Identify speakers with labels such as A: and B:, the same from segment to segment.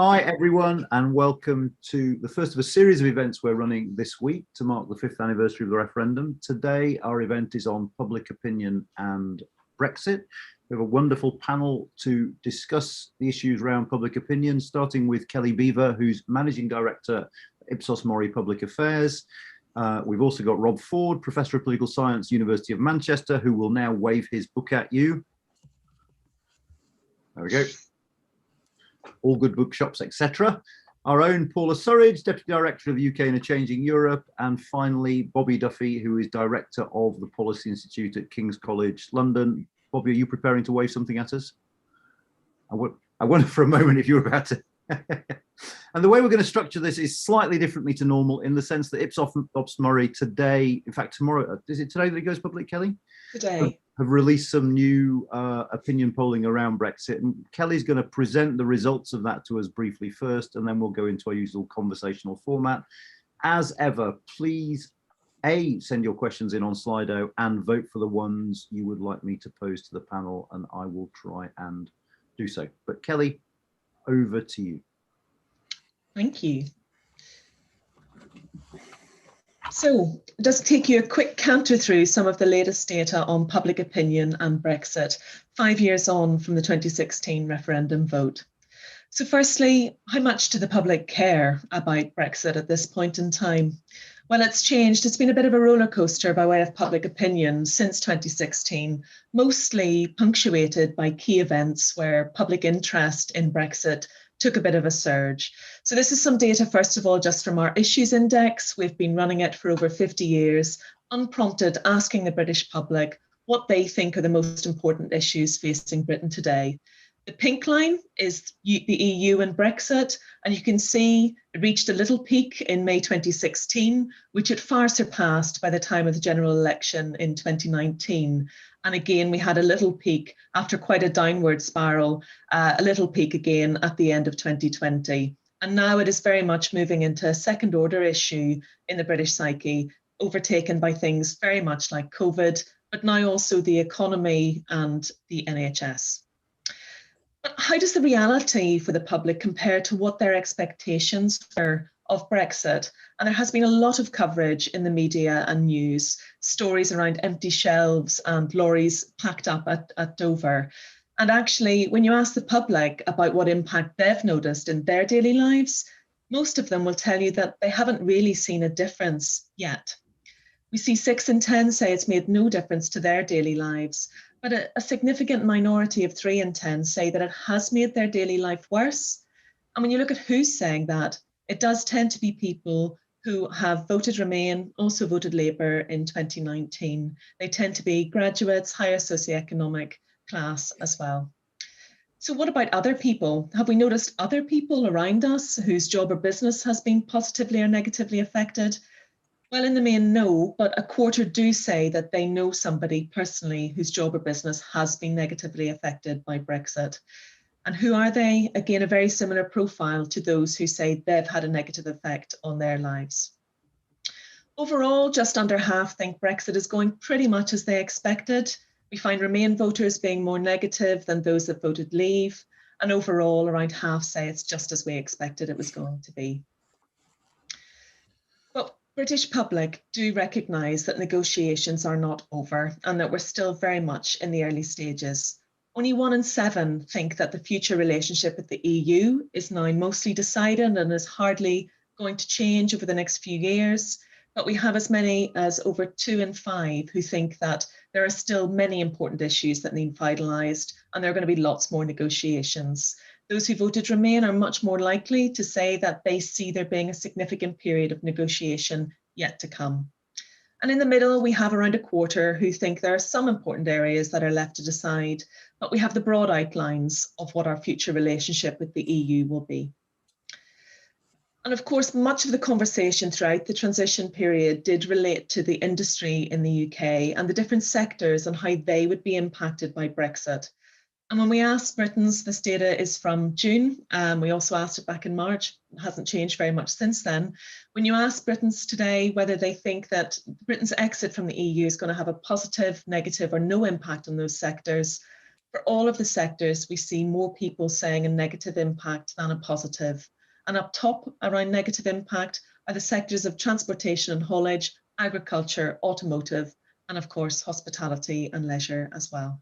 A: Hi everyone, and welcome to the first of a series of events we're running this week to mark the 5th anniversary of the referendum. Today our event is on public opinion and Brexit. We have a wonderful panel to discuss the issues around public opinion, starting with Kelly Beaver, who's Managing Director at Ipsos MORI Public Affairs. We've also got Rob Ford, Professor of Political Science, University of Manchester, who will now wave his book at you. There we go. All good bookshops, etc. Our own Paula Surridge, Deputy Director of UK in a Changing Europe, and finally Bobby Duffy, who is Director of the Policy Institute at King's College London. Bobby, are you preparing to wave something at us? I wonder for a moment if you're about to. And the way we're going to structure this is slightly differently to normal, in the sense that Ipsos MORI today, in fact tomorrow, is it today that it goes public, Kelly?
B: Today.
A: Have released some new opinion polling around Brexit, and Kelly's going to present the results of that to us briefly first, and then we'll go into our usual conversational format. As ever, please send your questions in on Slido and vote for the ones you would like me to pose to the panel, and I will try and do so. But Kelly, over to you.
B: Thank you. So, just take you a quick canter through some of the latest data on public opinion and Brexit, 5 years on from the 2016 referendum vote. So firstly, how much do the public care about Brexit at this point in time? Well, it's changed. It's been a bit of a roller coaster by way of public opinion since 2016, mostly punctuated by key events where public interest in Brexit took a bit of a surge. So this is some data, first of all, just from our issues index. We've been running it for over 50 years, unprompted, asking the British public what they think are the most important issues facing Britain today. The pink line is the EU and Brexit, and you can see it reached a little peak in May 2016, which it far surpassed by the time of the general election in 2019. And again, we had a little peak after quite a downward spiral, a little peak again at the end of 2020. And now it is very much moving into a second order issue in the British psyche, overtaken by things very much like COVID, but now also the economy and the NHS. But how does the reality for the public compare to what their expectations were of Brexit? And there has been a lot of coverage in the media and news, stories around empty shelves and lorries packed up at Dover. And actually, when you ask the public about what impact they've noticed in their daily lives, most of them will tell you that they haven't really seen a difference yet. We see 6 in 10 say it's made no difference to their daily lives, but a significant minority of 3 in 10 say that it has made their daily life worse. And when you look at who's saying that, it does tend to be people who have voted Remain, also voted Labour in 2019. They tend to be graduates, higher socioeconomic class as well. So what about other people? Have we noticed other people around us whose job or business has been positively or negatively affected? Well, in the main, no, but a quarter do say that they know somebody personally whose job or business has been negatively affected by Brexit. And who are they? Again, a very similar profile to those who say they've had a negative effect on their lives. Overall, just under half think Brexit is going pretty much as they expected. We find Remain voters being more negative than those that voted Leave. And overall, around half say it's just as we expected it was going to be. But British public do recognise that negotiations are not over and that we're still very much in the early stages. Only 1 in 7 think that the future relationship with the EU is now mostly decided and is hardly going to change over the next few years. But we have as many as over 2 in 5 who think that there are still many important issues that need finalised, and there are going to be lots more negotiations. Those who voted Remain are much more likely to say that they see there being a significant period of negotiation yet to come. And in the middle, we have around a quarter who think there are some important areas that are left to decide, but we have the broad outlines of what our future relationship with the EU will be. And of course, much of the conversation throughout the transition period did relate to the industry in the UK and the different sectors and how they would be impacted by Brexit. And when we asked Britons, this data is from June, we also asked it back in March, it hasn't changed very much since then. When you ask Britons today whether they think that Britain's exit from the EU is going to have a positive, negative or no impact on those sectors, For all of the sectors, we see more people saying a negative impact than a positive. And up top around negative impact are the sectors of transportation and haulage, agriculture, automotive, and of course, hospitality and leisure as well.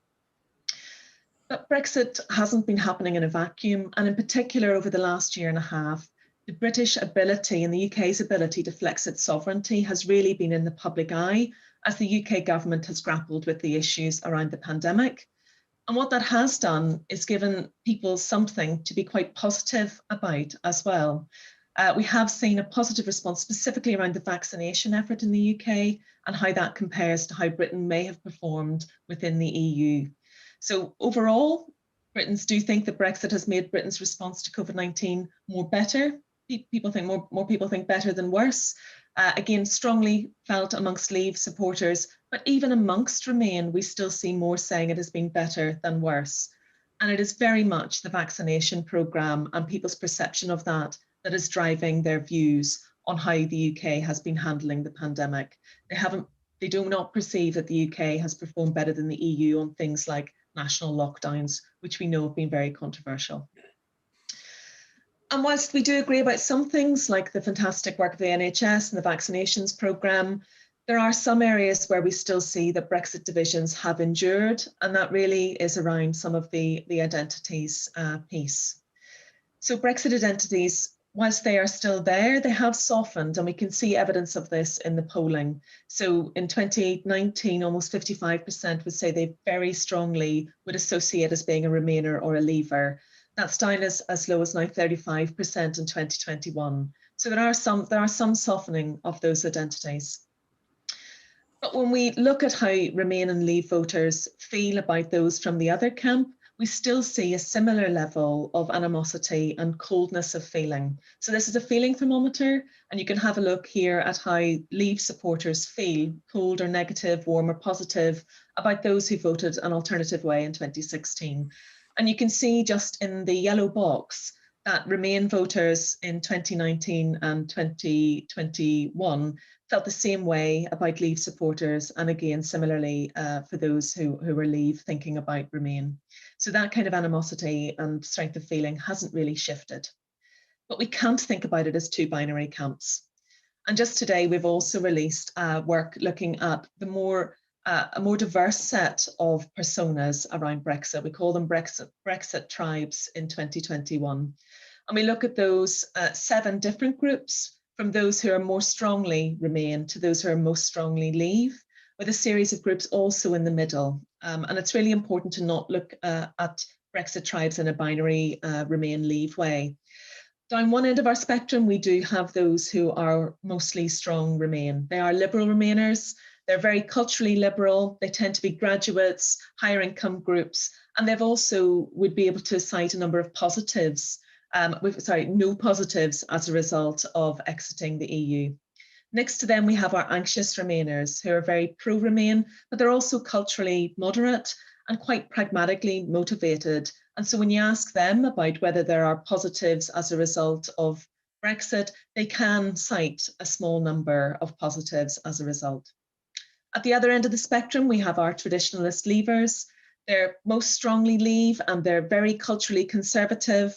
B: But Brexit hasn't been happening in a vacuum, and in particular over the last year and a half, the British ability and the UK's ability to flex its sovereignty has really been in the public eye as the UK government has grappled with the issues around the pandemic. And what that has done is given people something to be quite positive about as well. We have seen a positive response specifically around the vaccination effort in the UK and how that compares to how Britain may have performed within the EU. So overall, Britons do think that Brexit has made Britain's response to COVID-19 more better. People think more people think better than worse. Again, strongly felt amongst Leave supporters, but even amongst Remain, we still see more saying it has been better than worse. And it is very much the vaccination programme and people's perception of that that is driving their views on how the UK has been handling the pandemic. They do not perceive that the UK has performed better than the EU on things like national lockdowns, which we know have been very controversial. And whilst we do agree about some things like the fantastic work of the NHS and the vaccinations programme, there are some areas where we still see that Brexit divisions have endured, and that really is around some of the identities piece. So Brexit identities, whilst they are still there, they have softened, and we can see evidence of this in the polling. So in 2019, almost 55% would say they very strongly would associate as being a Remainer or a Leaver. That's down as low as now 35% in 2021. So there are some softening of those identities. But when we look at how Remain and Leave voters feel about those from the other camp, we still see a similar level of animosity and coldness of feeling. So this is a feeling thermometer, and you can have a look here at how Leave supporters feel, cold or negative, warm or positive, about those who voted an alternative way in 2016. And you can see just in the yellow box that Remain voters in 2019 and 2021 felt the same way about Leave supporters, and again, similarly for those who were Leave thinking about Remain. So that kind of animosity and strength of feeling hasn't really shifted. But we can't think about it as two binary camps. And just today, we've also released work looking at a more diverse set of personas around Brexit. We call them Brexit tribes in 2021. And we look at those 7 different groups, from those who are more strongly Remain to those who are most strongly Leave, with a series of groups also in the middle. And it's really important to not look at Brexit tribes in a binary Remain Leave way. Down one end of our spectrum, we do have those who are mostly strong Remain. They are liberal Remainers. They're very culturally liberal. They tend to be graduates, higher income groups, and they've also would be able to cite a number of positives, no positives as a result of exiting the EU. Next to them, we have our anxious Remainers who are very pro-Remain, but they're also culturally moderate and quite pragmatically motivated. And so when you ask them about whether there are positives as a result of Brexit, they can cite a small number of positives as a result. At the other end of the spectrum, we have our Traditionalist Levers. They're most strongly Leave and they're very culturally conservative.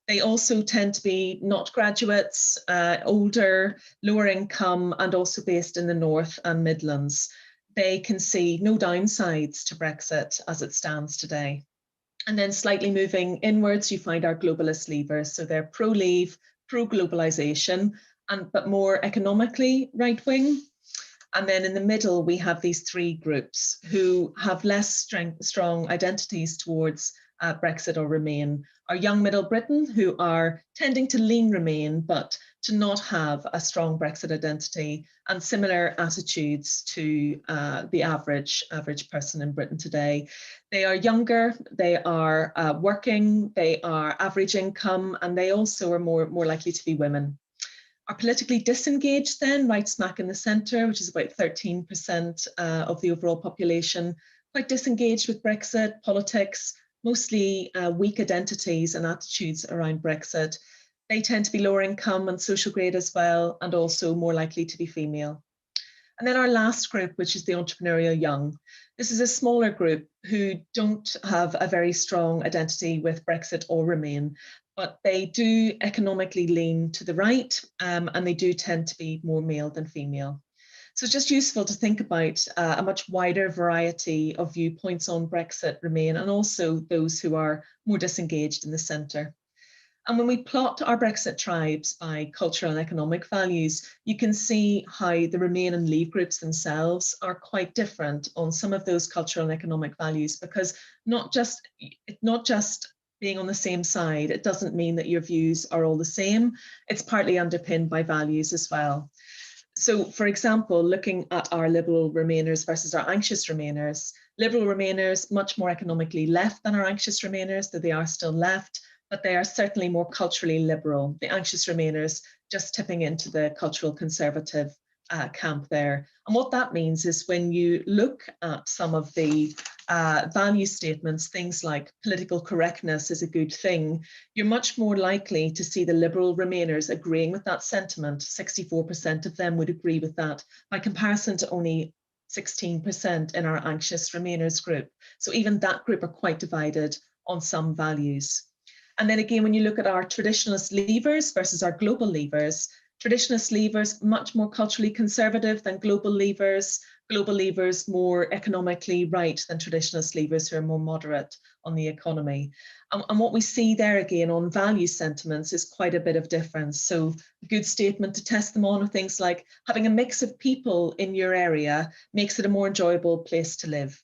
B: They also tend to be not graduates, older, lower income, and also based in the North and Midlands. They can see no downsides to Brexit as it stands today. And then slightly moving inwards, you find our Globalist Levers. So they're pro-Leave, pro-globalisation, but more economically right-wing. And then in the middle, we have these 3 groups who have less strong identities towards Brexit or Remain. Our young Middle Britain, who are tending to lean Remain, but to not have a strong Brexit identity, and similar attitudes to the average person in Britain today. They are younger, they are working, they are average income, and they also are more likely to be women. Are politically disengaged then, right smack in the centre, which is about 13% of the overall population, quite disengaged with Brexit, politics, mostly weak identities and attitudes around Brexit. They tend to be lower income and social grade as well, and also more likely to be female. And then our last group, which is the Entrepreneurial Young. This is a smaller group who don't have a very strong identity with Brexit or Remain, but they do economically lean to the right, and they do tend to be more male than female. So it's just useful to think about a much wider variety of viewpoints on Brexit, Remain, and also those who are more disengaged in the centre. And when we plot our Brexit tribes by cultural and economic values, you can see how the Remain and Leave groups themselves are quite different on some of those cultural and economic values, because not just being on the same side, it doesn't mean that your views are all the same. It's partly underpinned by values as well. So, for example, looking at our liberal Remainers versus our anxious Remainers, liberal Remainers much more economically left than our anxious Remainers, though they are still left, but they are certainly more culturally liberal. The anxious Remainers just tipping into the cultural conservative camp there. And what that means is when you look at some of the value statements, things like political correctness is a good thing, you're much more likely to see the liberal Remainers agreeing with that sentiment. 64% of them would agree with that, by comparison to only 16% in our anxious Remainers group. So even that group are quite divided on some values. And then again, when you look at our traditionalist levers versus our global levers, traditionalist levers much more culturally conservative than global levers more economically right than traditionalist levers who are more moderate on the economy. And what we see there again on value sentiments is quite a bit of difference. So a good statement to test them on are things like having a mix of people in your area makes it a more enjoyable place to live.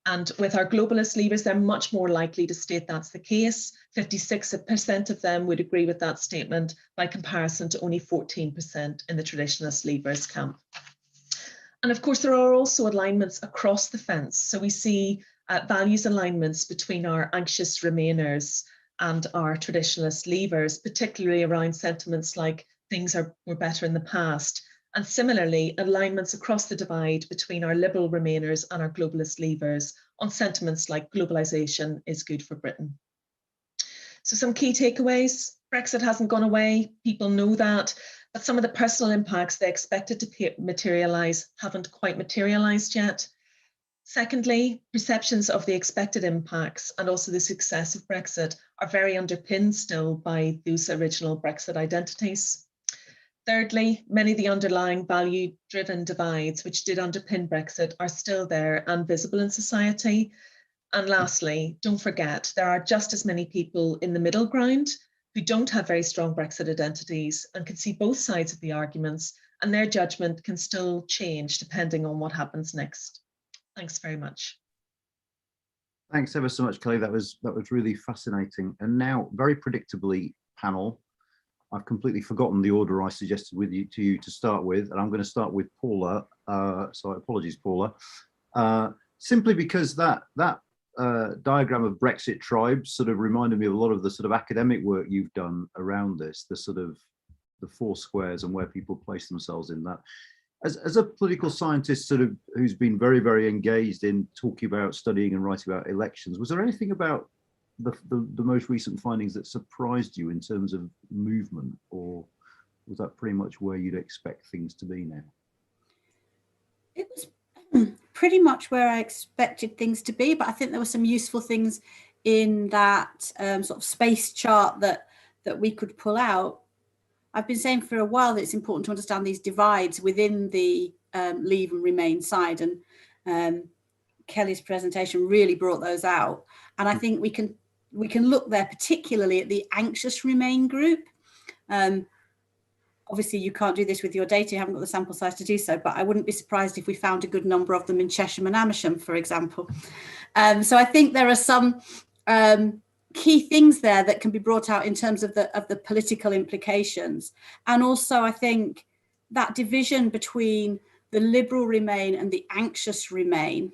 B: And with our globalist levers, they're much more likely to state that's the case. 56% of them would agree with that statement, by comparison to only 14% in the traditionalist levers camp. And of course, there are also alignments across the fence. So we see values alignments between our anxious Remainers and our traditionalist levers, particularly around sentiments like things were better in the past. And similarly, alignments across the divide between our liberal Remainers and our globalist levers on sentiments like globalisation is good for Britain. So some key takeaways: Brexit hasn't gone away, people know that, but some of the personal impacts they expected to materialise haven't quite materialised yet. Secondly, perceptions of the expected impacts and also the success of Brexit are very underpinned still by those original Brexit identities. Thirdly, many of the underlying value-driven divides which did underpin Brexit are still there and visible in society. And lastly, don't forget, there are just as many people in the middle ground who don't have very strong Brexit identities and can see both sides of the arguments, and their judgment can still change depending on what happens next. Thanks very much.
A: Thanks ever so much, Kelly. That was really fascinating. And now, very predictably, panel, I've completely forgotten the order I suggested to you to start with, and I'm going to start with Paula. So apologies, Paula. Simply because that diagram of Brexit tribes sort of reminded me of a lot of the sort of academic work you've done around this, the sort of the four squares and where people place themselves in that. As a political scientist sort of who's been very, very engaged in talking about, studying and writing about elections, was there anything about the most recent findings that surprised you in terms of movement, or was that pretty much where you'd expect things to be now?
C: It was pretty much where I expected things to be, but I think there were some useful things in that sort of space chart that we could pull out. I've been saying for a while that it's important to understand these divides within the Leave and Remain side, and Kelly's presentation really brought those out. And I think we can look there particularly at the anxious Remain group. Obviously, you can't do this with your data, you haven't got the sample size to do so, but I wouldn't be surprised if we found a good number of them in Cheshire and Amersham, for example. So I think there are some key things there that can be brought out in terms of the political implications. And also, I think that division between the liberal Remain and the anxious Remain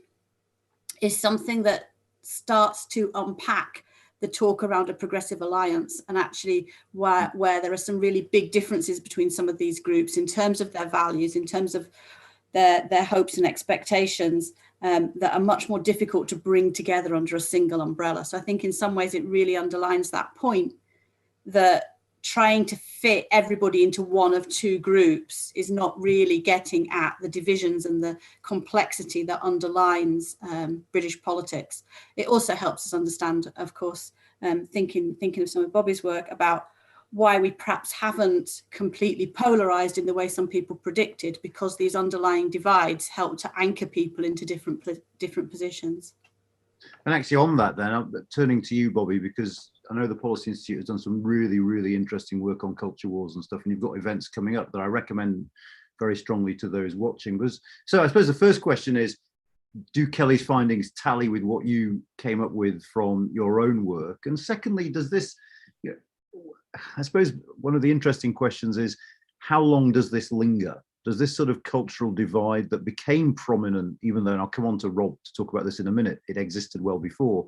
C: is something that starts to unpack the talk around a progressive alliance, and actually where there are some really big differences between some of these groups in terms of their values, in terms of their hopes and expectations, that are much more difficult to bring together under a single umbrella. So I think in some ways it really underlines that point that trying to fit everybody into one of two groups is not really getting at the divisions and the complexity that underlines British politics. It also helps us understand, of course, thinking of some of Bobby's work about why we perhaps haven't completely polarized in the way some people predicted, because these underlying divides help to anchor people into different positions.
A: And actually on that then, turning to you, Bobby, because I know the Policy Institute has done some really, really interesting work on culture wars and stuff, and you've got events coming up that I recommend very strongly to those watching. So I suppose the first question is, do Kelly's findings tally with what you came up with from your own work? And secondly, does this, I suppose one of the interesting questions is, how long does this linger? Does this sort of cultural divide that became prominent, even though, and I'll come on to Rob to talk about this in a minute, it existed well before,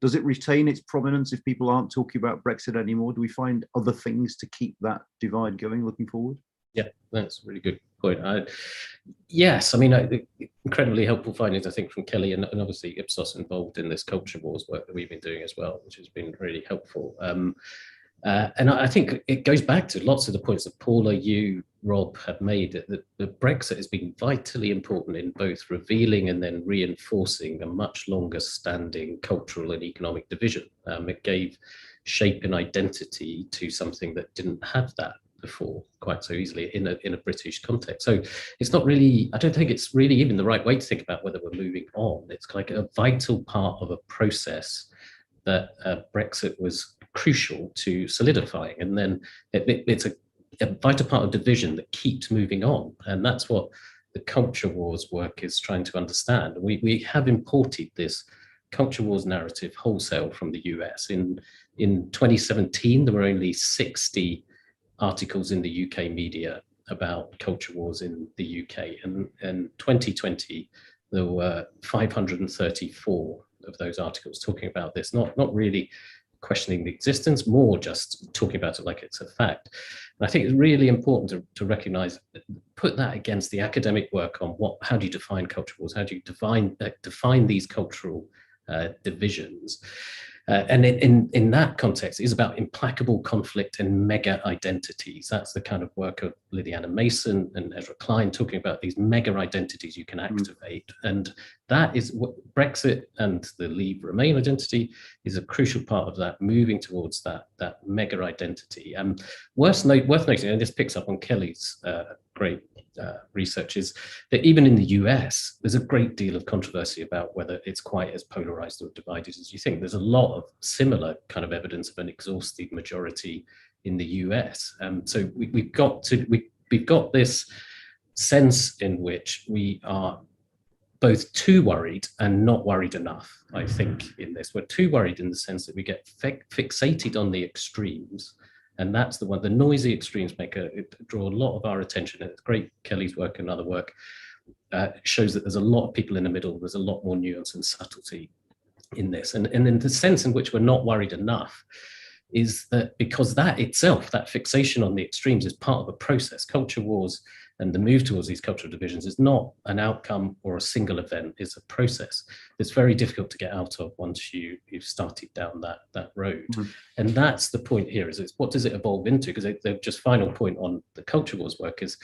A: does it retain its prominence if people aren't talking about Brexit anymore? Do we find other things to keep that divide going looking forward?
D: Yeah, that's a really good point. Yes, I mean, incredibly helpful findings, I think, from Kelly, and obviously Ipsos involved in this culture wars work that we've been doing as well, which has been really helpful. And I think it goes back to lots of the points that Paula, you, Rob have made, that Brexit has been vitally important in both revealing and then reinforcing a much longer standing cultural and economic division. It gave shape and identity to something that didn't have that before quite so easily in a British context. So it's not really, I don't think it's really even the right way to think about whether we're moving on. It's like a vital part of a process that Brexit was crucial to solidifying, and then it's a vital part of division that keeps moving on, and that's what the culture wars work is trying to understand. We have imported this culture wars narrative wholesale from the US. In 2017, there were only 60 articles in the UK media about culture wars in the UK, and 2020 there were 534 of those articles talking about this, not really questioning the existence, more just talking about it like it's a fact. And I think it's really important to recognize, put that against the academic work on how do you define culture wars, how do you define these cultural divisions. And in that context, it is about implacable conflict and mega identities. That's the kind of work of Lydiana Mason and Ezra Klein, talking about these mega identities you can activate. And that is what Brexit and the Leave Remain identity is a crucial part of that, moving towards that mega identity. Worth noting, and this picks up on Kelly's great research, is that even in the US, there's a great deal of controversy about whether it's quite as polarized or divided as you think. There's a lot of similar kind of evidence of an exhaustive majority in the US. So we've got this sense in which we are both too worried and not worried enough, I think, in this. We're too worried in the sense that we get fixated on the extremes. And that's the one, the noisy extremes draw a lot of our attention. And it's great, Kelly's work and other work shows that there's a lot of people in the middle. There's a lot more nuance and subtlety in this. And in the sense in which we're not worried enough is that because that itself, that fixation on the extremes is part of a process. Culture wars and the move towards these cultural divisions is not an outcome or a single event, it's a process. It's very difficult to get out of once you've started down that road. Mm-hmm. And that's the point here, is what does it evolve into? Because the just final point on the culture wars work is,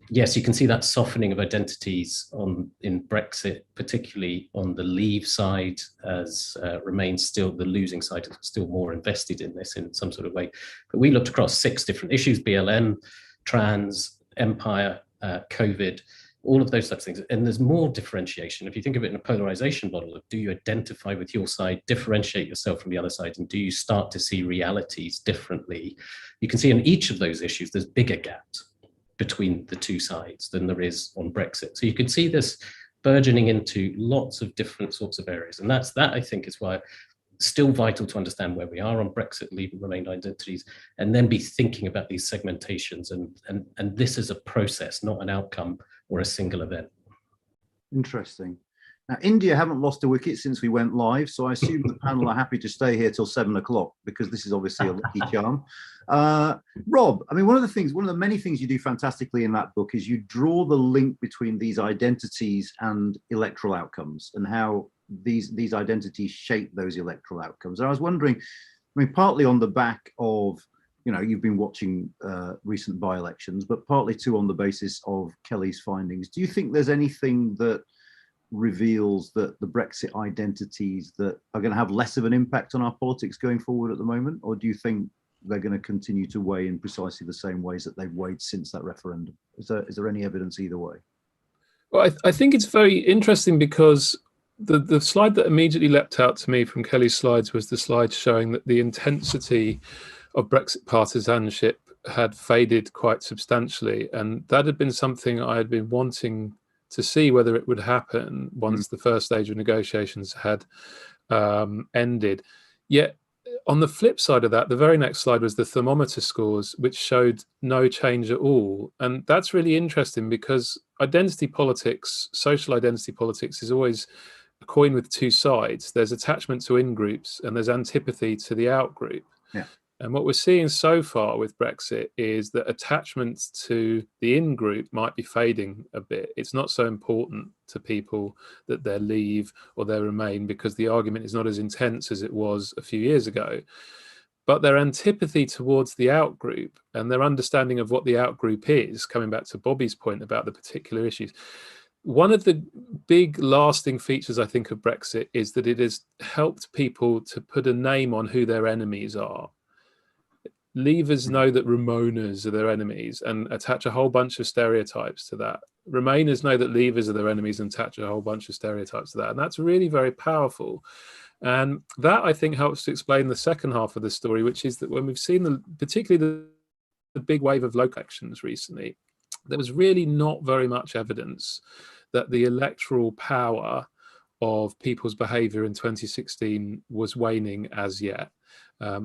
D: yes, you can see that softening of identities in Brexit, particularly on the Leave side, as remains still the losing side, still more invested in this in some sort of way. But we looked across 6 different issues: BLM, trans, empire, COVID, all of those types of things. And there's more differentiation. If you think of it in a polarization model of, do you identify with your side, differentiate yourself from the other side, and do you start to see realities differently? You can see in each of those issues, there's bigger gaps between the two sides than there is on Brexit. So you can see this burgeoning into lots of different sorts of areas. And that I think is why still vital to understand where we are on Brexit, Leave and Remain identities, and then be thinking about these segmentations. And this is a process, not an outcome or a single event.
A: Interesting. Now, India haven't lost a wicket since we went live, so I assume the panel are happy to stay here till 7 o'clock, because this is obviously a lucky charm. Rob, I mean, one of the many things you do fantastically in that book is you draw the link between these identities and electoral outcomes, and how these identities shape those electoral outcomes. And I was wondering, I mean, partly on the back of you know, you've been watching recent by-elections, but partly too on the basis of Kelly's findings. Do you think there's anything that reveals that the Brexit identities that are going to have less of an impact on our politics going forward at the moment? Or do you think they're going to continue to weigh in precisely the same ways that they've weighed since that referendum? Is there any evidence either way?
E: Well, I think it's very interesting because the slide that immediately leapt out to me from Kelly's slides was the slide showing that the intensity of Brexit partisanship had faded quite substantially. And that had been something I had been wanting to see whether it would happen once the first stage of negotiations had ended. Yet, on the flip side of that, the very next slide was the thermometer scores, which showed no change at all. And that's really interesting because identity politics, social identity politics, is always a coin with two sides. There's attachment to in-groups and there's antipathy to the out-group.
A: Yeah.
E: And what we're seeing so far with Brexit is that attachment to the in-group might be fading a bit. It's not so important to people that they leave or they remain because the argument is not as intense as it was a few years ago. But their antipathy towards the out-group and their understanding of what the out-group is, coming back to Bobby's point about the particular issues, one of the big lasting features, I think, of Brexit is that it has helped people to put a name on who their enemies are. Leavers know that Remoaners are their enemies and attach a whole bunch of stereotypes to that. Remainers know that Leavers are their enemies and attach a whole bunch of stereotypes to that. And that's really very powerful. And that, I think, helps to explain the second half of the story, which is that when we've seen particularly the big wave of local elections recently, there was really not very much evidence that the electoral power of people's behaviour in 2016 was waning as yet.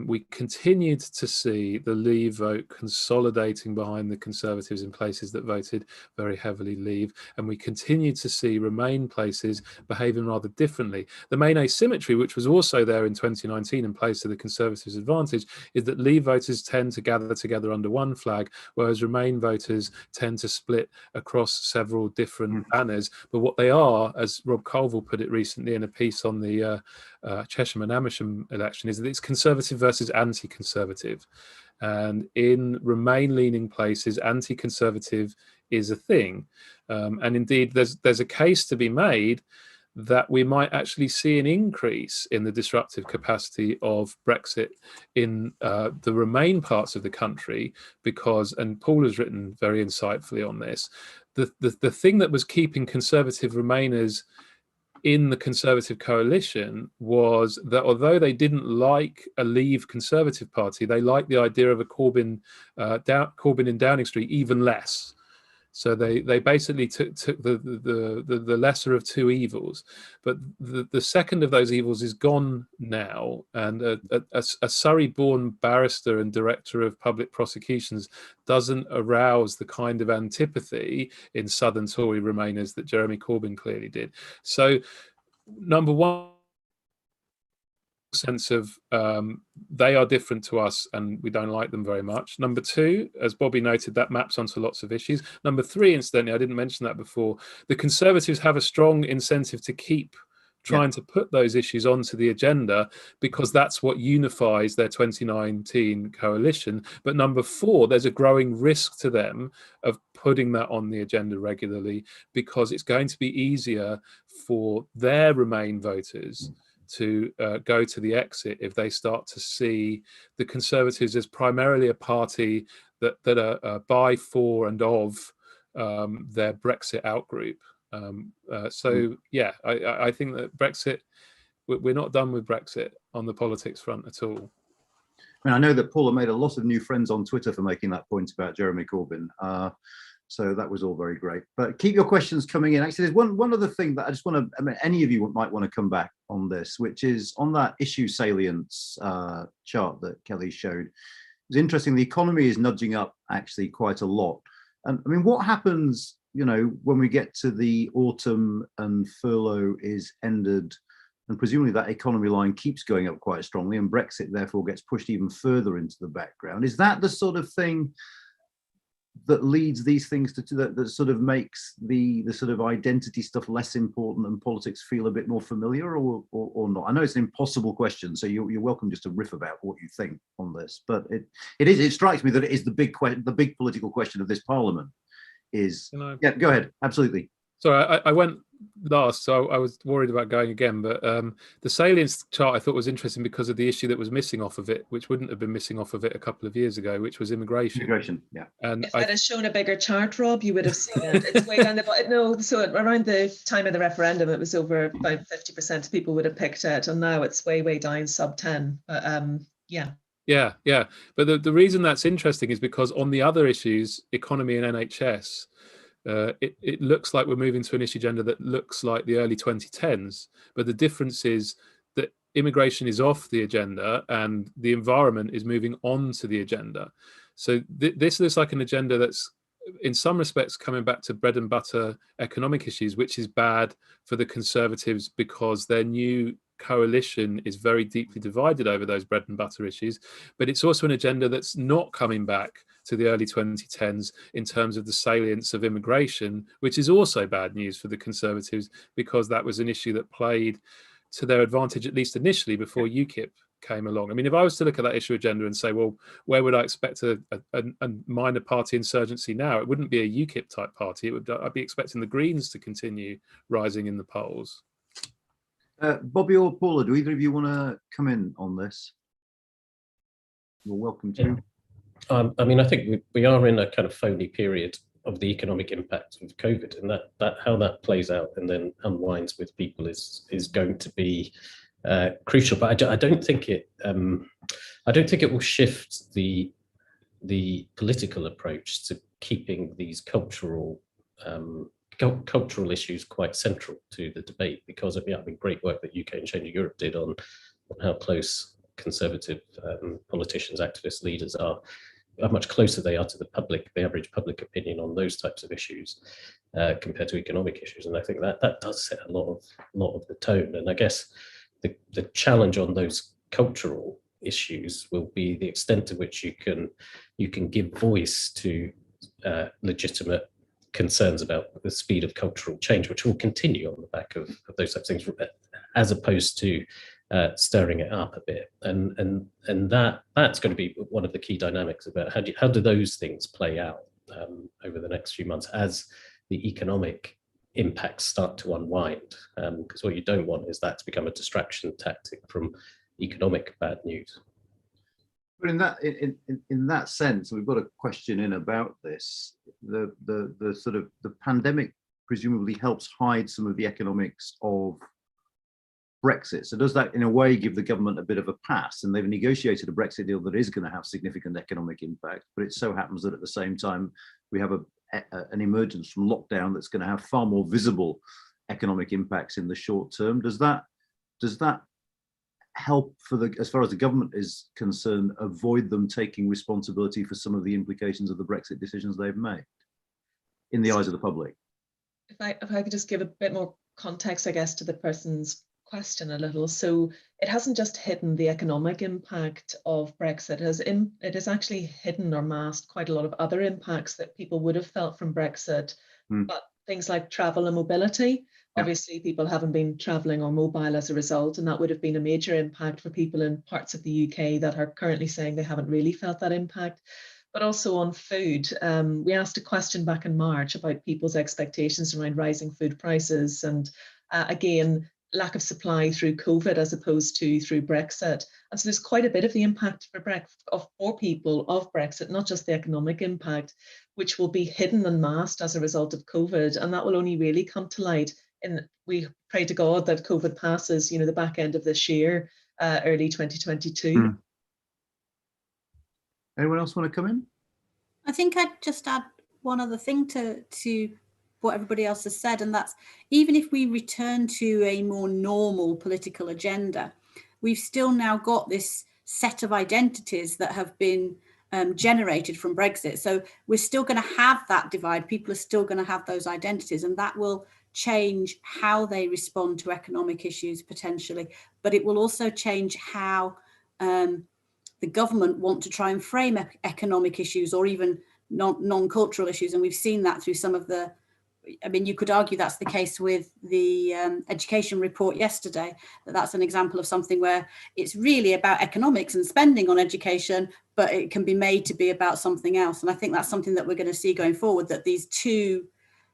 E: We continued to see the Leave vote consolidating behind the Conservatives in places that voted very heavily Leave, and we continued to see Remain places behaving rather differently. The main asymmetry, which was also there in 2019 and plays to the Conservatives' advantage, is that Leave voters tend to gather together under one flag, whereas Remain voters tend to split across several different banners. But what they are, as Rob Colville put it recently in a piece on the Chesham and Amersham election, is that it's Conservative versus anti-Conservative. And in Remain-leaning places, anti-Conservative is a thing. And indeed, there's a case to be made that we might actually see an increase in the disruptive capacity of Brexit in the Remain parts of the country because, and Paul has written very insightfully on this, the thing that was keeping Conservative Remainers in the Conservative coalition was that although they didn't like a Leave Conservative Party, they liked the idea of a Corbyn in Downing Street even less. So they basically took the lesser of two evils. But the second of those evils is gone now, and a Surrey-born barrister and director of public prosecutions doesn't arouse the kind of antipathy in Southern Tory Remainers that Jeremy Corbyn clearly did. So, number one, sense of they are different to us and we don't like them very much. Number two, as Bobby noted, that maps onto lots of issues. Number three, incidentally, I didn't mention that before, the Conservatives have a strong incentive to keep trying to put those issues onto the agenda because that's what unifies their 2019 coalition. But number four, there's a growing risk to them of putting that on the agenda regularly because it's going to be easier for their Remain voters to go to the exit if they start to see the Conservatives as primarily a party that are by, for and of their Brexit outgroup. Yeah, I think that Brexit, we're not done with Brexit on the politics front at all.
A: I mean, I know that Paula made a lot of new friends on Twitter for making that point about Jeremy Corbyn. So that was all very great. But keep your questions coming in. Actually, there's one other thing that I just want to, I mean, any of you might want to come back on this, which is on that issue salience chart that Kelly showed. It's interesting, the economy is nudging up actually quite a lot. And I mean, what happens, you know, when we get to the autumn and furlough is ended, and presumably that economy line keeps going up quite strongly and Brexit therefore gets pushed even further into the background? Is that the sort of thing that leads these things to that sort of makes the sort of identity stuff less important and politics feel a bit more familiar, or not? I know it's an impossible question, so you're welcome just to riff about what you think on this, but it strikes me that it is the big political question of this Parliament. Yeah, go ahead. Absolutely.
E: Sorry, I went last, so I was worried about going again. But the salience chart I thought was interesting because of the issue that was missing off of it, which wouldn't have been missing off of it a couple of years ago, which was immigration.
A: Immigration, yeah.
E: And
B: if I'd have shown a bigger chart, Rob, you would have seen it. It's way down the bottom. No, so around the time of the referendum, it was over about 50% of people would have picked it, and now it's way down, sub 10. But yeah.
E: Yeah. But the reason that's interesting is because on the other issues, economy and NHS, it looks like we're moving to an issue agenda that looks like the early 2010s, but the difference is that immigration is off the agenda and the environment is moving on to the agenda. So this looks like an agenda that's in some respects coming back to bread and butter economic issues, which is bad for the Conservatives because their new coalition is very deeply divided over those bread and butter issues. But it's also an agenda that's not coming back to the early 2010s in terms of the salience of immigration, which is also bad news for the Conservatives because that was an issue that played to their advantage, at least initially, before UKIP came along. I mean, if I was to look at that issue agenda and say, well, where would I expect a minor party insurgency now? It wouldn't be a UKIP type party. I'd be expecting the Greens to continue rising in the polls.
A: Bobby or Paula, do either of you want to come in on this? You're welcome to.
D: I mean, I think we are in a kind of phony period of the economic impact of COVID, and that how that plays out and then unwinds with people is going to be crucial. But I don't think it will shift the political approach to keeping these cultural issues quite central to the debate, because of great work that UK and Changing Europe did on how close Conservative politicians, activists, leaders are, how much closer they are to the public, the average public opinion on those types of issues compared to economic issues. And I think that does set a lot of the tone. And I guess the challenge on those cultural issues will be the extent to which you can give voice to legitimate concerns about the speed of cultural change, which will continue on the back of those types of things, as opposed to stirring it up a bit. And that's going to be one of the key dynamics about how do those things play out over the next few months as the economic impacts start to unwind, because what you don't want is that to become a distraction tactic from economic bad news.
A: But in that sense, we've got a question in about this. The sort of the pandemic presumably helps hide some of the economics of Brexit. So does that in a way give the government a bit of a pass? And they've negotiated a Brexit deal that is going to have significant economic impact, but it so happens that at the same time we have an emergence from lockdown that's going to have far more visible economic impacts in the short term. Does that help as far as the government is concerned, avoid them taking responsibility for some of the implications of the Brexit decisions they've made in the eyes of the public?
B: If I could just give a bit more context, I guess, to the person's question a little. So it hasn't just hidden the economic impact of Brexit, it has actually hidden or masked quite a lot of other impacts that people would have felt from Brexit, but things like travel and mobility. Obviously, people haven't been travelling or mobile as a result, and that would have been a major impact for people in parts of the UK that are currently saying they haven't really felt that impact. But also on food, we asked a question back in March about people's expectations around rising food prices, and again, lack of supply through COVID as opposed to through Brexit. And so there's quite a bit of the impact for people of Brexit, not just the economic impact, which will be hidden and masked as a result of COVID, and that will only really come to light. And we pray to God that COVID passes, the back end of this year, early 2022.
A: Anyone else want to come in?
C: I think I'd just add one other thing to what everybody else has said, and that's even if we return to a more normal political agenda, we've still now got this set of identities that have been generated from Brexit. So we're still going to have that divide. People are still going to have those identities, and that will change how they respond to economic issues potentially, but it will also change how the government want to try and frame economic issues, or even non-cultural issues. And we've seen that through some of the, I mean, you could argue that's the case with the education report yesterday, that's an example of something where it's really about economics and spending on education, but it can be made to be about something else. And I think that's something that we're going to see going forward, that these two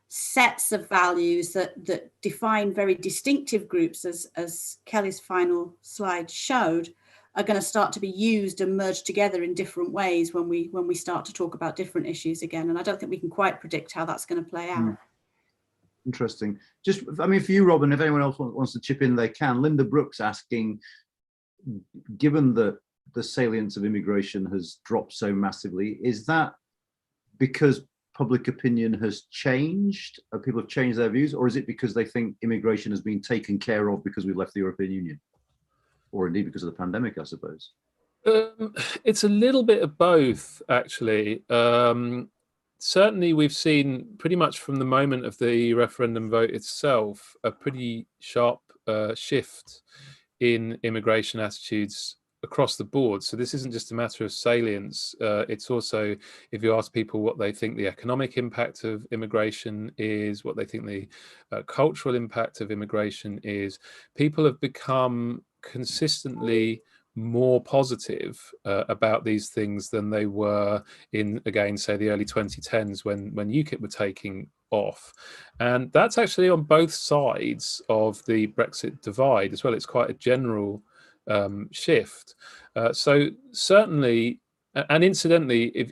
C: sets of values that define very distinctive groups, as Kelly's final slide showed, are going to start to be used and merged together in different ways when we start to talk about different issues again. And I don't think we can quite predict how that's going to play out.
A: Interesting. Just, I mean, for you, Robin, if anyone else wants to chip in, they can. Linda Brooks asking, given that the salience of immigration has dropped so massively, is that because public opinion has changed? People have changed their views, or is it because they think immigration has been taken care of because we left the European Union, or indeed because of the pandemic, I suppose?
E: It's a little bit of both, actually. Certainly, we've seen pretty much from the moment of the referendum vote itself a pretty sharp shift in immigration attitudes across the board. So this isn't just a matter of salience. It's also, if you ask people what they think the economic impact of immigration is, what they think the cultural impact of immigration is, people have become consistently more positive about these things than they were in, again, say the early 2010s when UKIP were taking off. And that's actually on both sides of the Brexit divide as well. It's quite a general shift. So certainly, and incidentally,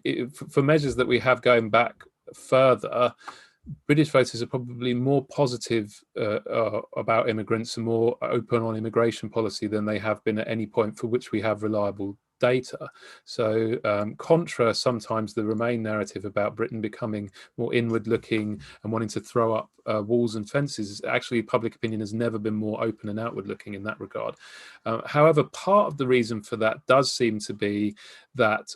E: for measures that we have going back further, British voters are probably more positive about immigrants and more open on immigration policy than they have been at any point for which we have reliable data. So contra sometimes the Remain narrative about Britain becoming more inward looking and wanting to throw up walls and fences, actually public opinion has never been more open and outward looking in that regard. However, part of the reason for that does seem to be that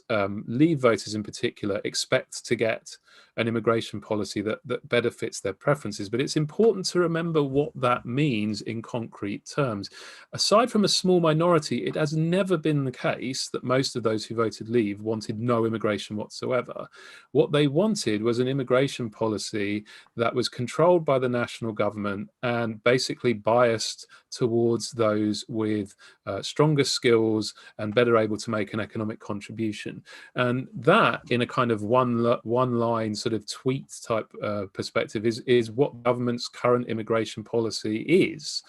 E: Leave voters in particular expect to get an immigration policy that better fits their preferences. But it's important to remember what that means in concrete terms. Aside from a small minority, it has never been the case that most of those who voted Leave wanted no immigration whatsoever. What they wanted was an immigration policy that was controlled by the national government and basically biased towards those with stronger skills and better able to make an economic contribution. And that, in a kind of one line sort of tweet type perspective, is what government's current immigration policy is.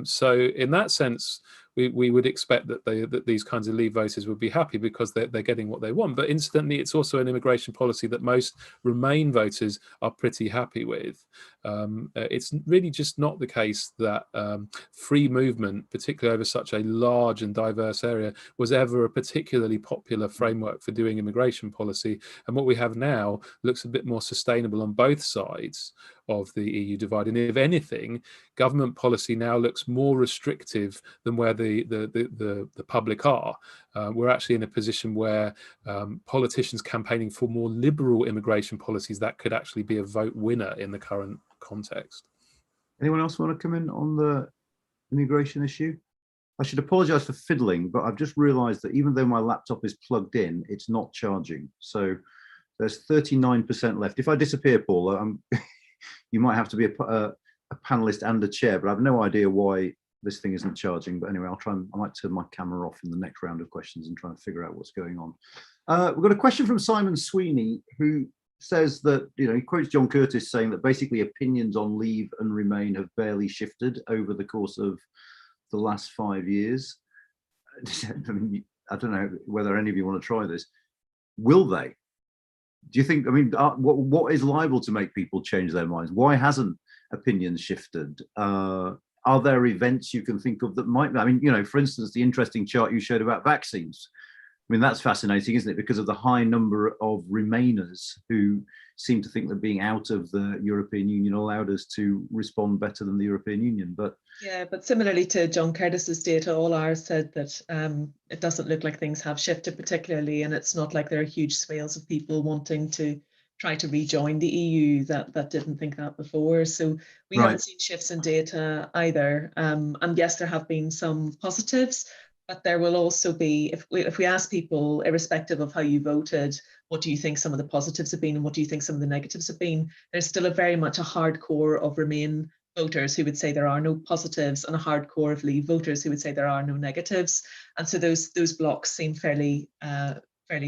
E: So in that sense, we would expect that these kinds of Leave voters would be happy because they're getting what they want. But incidentally, it's also an immigration policy that most Remain voters are pretty happy with. It's really just not the case that free movement, particularly over such a large and diverse area, was ever a particularly popular framework for doing immigration policy. And what we have now looks a bit more sustainable on both sides of the EU divide. And if anything, government policy now looks more restrictive than where the public are. We're actually in a position where politicians campaigning for more liberal immigration policies, that could actually be a vote winner in the current context.
A: Anyone else want to come in on the immigration issue? I should apologize for fiddling, but I've just realized that even though my laptop is plugged in, it's not charging. So there's 39% left. If I disappear, Paula, you might have to be a panelist and a chair, but I have no idea why this thing isn't charging. But anyway, I might turn my camera off in the next round of questions and try and figure out what's going on. We've got a question from Simon Sweeney, who says that, he quotes John Curtis saying that basically opinions on Leave and Remain have barely shifted over the course of the last 5 years. I mean, I don't know whether any of you want to try this. Will they? Do you think, what is liable to make people change their minds? Why hasn't opinions shifted? Are there events you can think of that might, for instance, the interesting chart you showed about vaccines. That's fascinating, isn't it? Because of the high number of Remainers who seem to think that being out of the European Union allowed us to respond better than the European Union. But
B: similarly to John Curtis's data, all ours said that it doesn't look like things have shifted particularly, and it's not like there are huge swales of people wanting to try to rejoin the EU that didn't think that before. So we haven't seen shifts in data either. And yes, there have been some positives, But there will also be, if we ask people, irrespective of how you voted, what do you think some of the positives have been and what do you think some of the negatives have been, there's still very much a hardcore of Remain voters who would say there are no positives and a hardcore of Leave voters who would say there are no negatives. And so those blocks seem fairly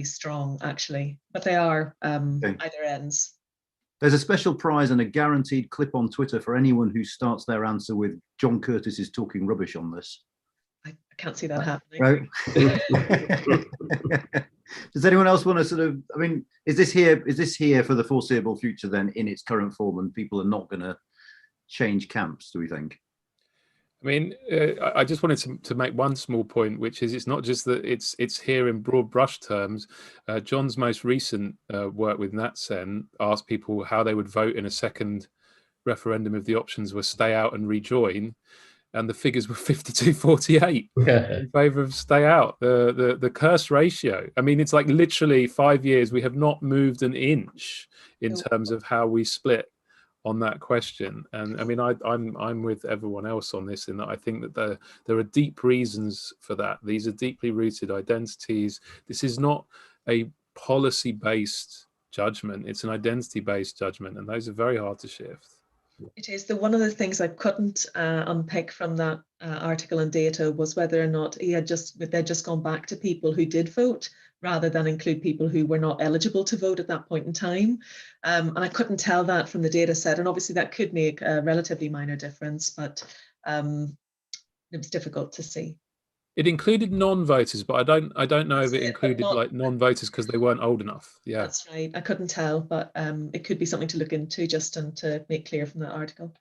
B: strong, actually, but they are either ends.
A: There's a special prize and a guaranteed clip on Twitter for anyone who starts their answer with "John Curtis is talking rubbish on this."
B: I can't see that happening.
A: Right. Does anyone else want to sort of, I mean, is this here for the foreseeable future then in its current form, and people are not going to change camps, do we think?
E: I mean, I just wanted to make one small point, which is it's not just that it's here in broad brush terms. John's most recent work with NatSen asked people how they would vote in a second referendum if the options were stay out and rejoin, and the figures were 52-48 in favour of stay out. The curse ratio, I mean, it's like literally 5 years we have not moved an inch in terms of how we split on that question. And I mean, I'm with everyone else on this, in that I think that there are deep reasons for that. These are deeply rooted identities. This is not a policy-based judgment, it's an identity-based judgment, and those are very hard to shift.
B: It is. One of the things I couldn't unpick from that article and data was whether or not they'd just gone back to people who did vote rather than include people who were not eligible to vote at that point in time. And I couldn't tell that from the data set. And obviously that could make a relatively minor difference, but it was difficult to see.
E: It included non-voters, but I don't know if it included like non-voters because they weren't old enough. Yeah,
B: that's right. I couldn't tell, but it could be something to look into, just and to make clear from that article.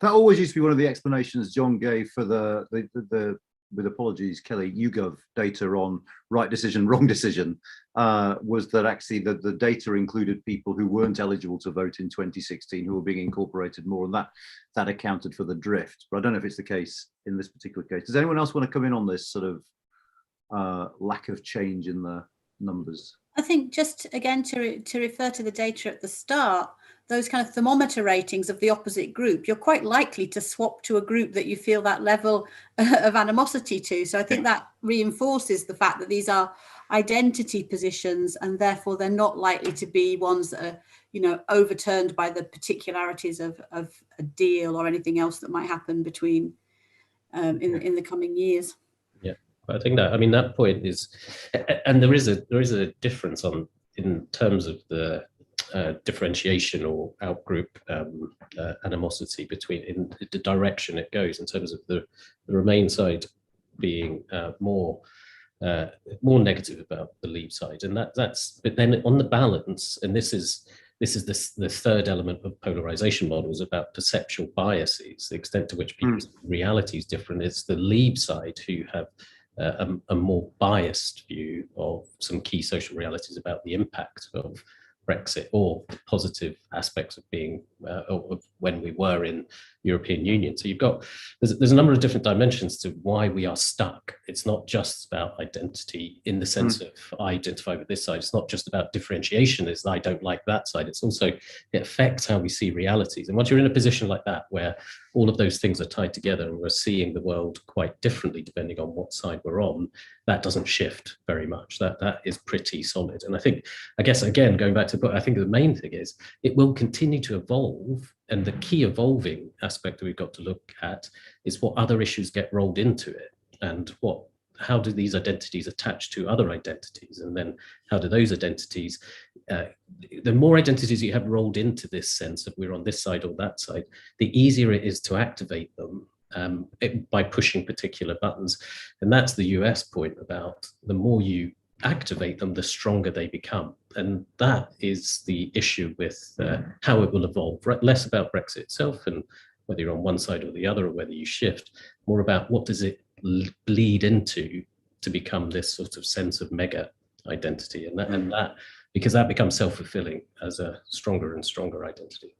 A: That always used to be one of the explanations John gave for the with apologies, Kelly, YouGov data on right decision, wrong decision, was that actually the data included people who weren't eligible to vote in 2016 who were being incorporated more, and that accounted for the drift. But I don't know if it's the case in this particular case. Does anyone else want to come in on this sort of lack of change in the numbers?
C: I think just again to refer to the data at the start, those kind of thermometer ratings of the opposite group, you're quite likely to swap to a group that you feel that level of animosity to. So I think that reinforces the fact that these are identity positions, and therefore they're not likely to be ones that are, you know, overturned by the particularities of a deal or anything else that might happen between in the coming years.
D: Yeah, I think that, I mean, that point is, and there is a difference in terms of the differentiation or outgroup animosity between in the direction it goes, in terms of the Remain side being more negative about the Leave side, and that's. But then on the balance, and this is the third element of polarization models about perceptual biases, the extent to which people's reality is different. It's the Leave side who have a more biased view of some key social realities about the impact of Brexit, or the positive aspects of being of when we were in European Union. So there's a number of different dimensions to why we are stuck. It's not just about identity in the sense of I identify with this side. It's not just about differentiation as I don't like that side. It's also, it affects how we see realities. And once you're in a position like that, where all of those things are tied together and we're seeing the world quite differently depending on what side we're on, that doesn't shift very much. That is pretty solid. And I guess again, going back to the book, I think the main thing is it will continue to evolve. And the key evolving aspect that we've got to look at is what other issues get rolled into it, and how do these identities attach to other identities, and then how do those identities, the more identities you have rolled into this sense of we're on this side or that side, the easier it is to activate them by pushing particular buttons. And that's the US point about the more you activate them, the stronger they become. And that is the issue with how it will evolve. Less about Brexit itself and whether you're on one side or the other, or whether you shift, more about what does it bleed into to become this sort of sense of mega identity, and that because that becomes self-fulfilling as a stronger and stronger identity.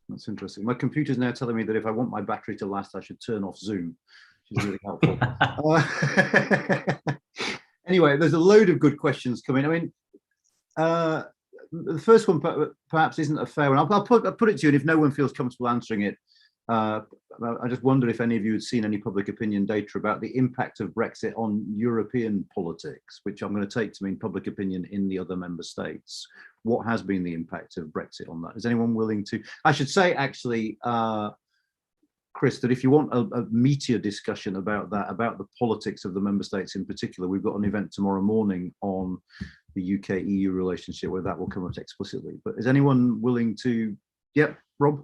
A: That's interesting. My computer's now telling me that if I want my battery to last, I should turn off Zoom, which is really helpful. Anyway, there's a load of good questions coming. I mean, the first one perhaps isn't a fair one. I'll put it to you, and if no one feels comfortable answering it, I just wondered if any of you had seen any public opinion data about the impact of Brexit on European politics, which I'm going to take to mean public opinion in the other member states. What has been the impact of Brexit on that? Is anyone willing to? I should say, actually, Chris, that if you want a meatier discussion about that, about the politics of the member states in particular, we've got an event tomorrow morning on the UK-EU relationship where that will come up explicitly. But is anyone willing to? Yep, Rob?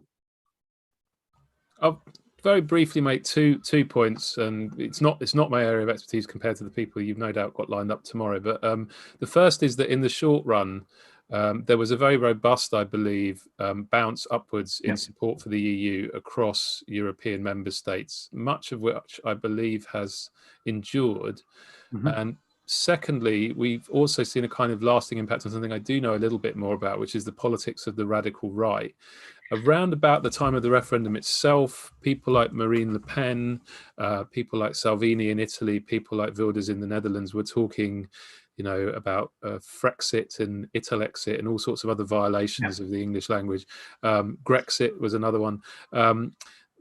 E: I'll very briefly make two points, and it's not my area of expertise compared to the people you've no doubt got lined up tomorrow. But the first is that in the short run, there was a very robust, I believe, bounce upwards in support for the EU across European member states, much of which I believe has endured. And secondly, we've also seen a kind of lasting impact on something I do know a little bit more about, which is the politics of the radical right. Around about the time of the referendum itself, people like Marine Le Pen, people like Salvini in Italy, people like Wilders in the Netherlands were talking, you know, about Frexit and Italexit and all sorts of other violations of the English language. Grexit was another one.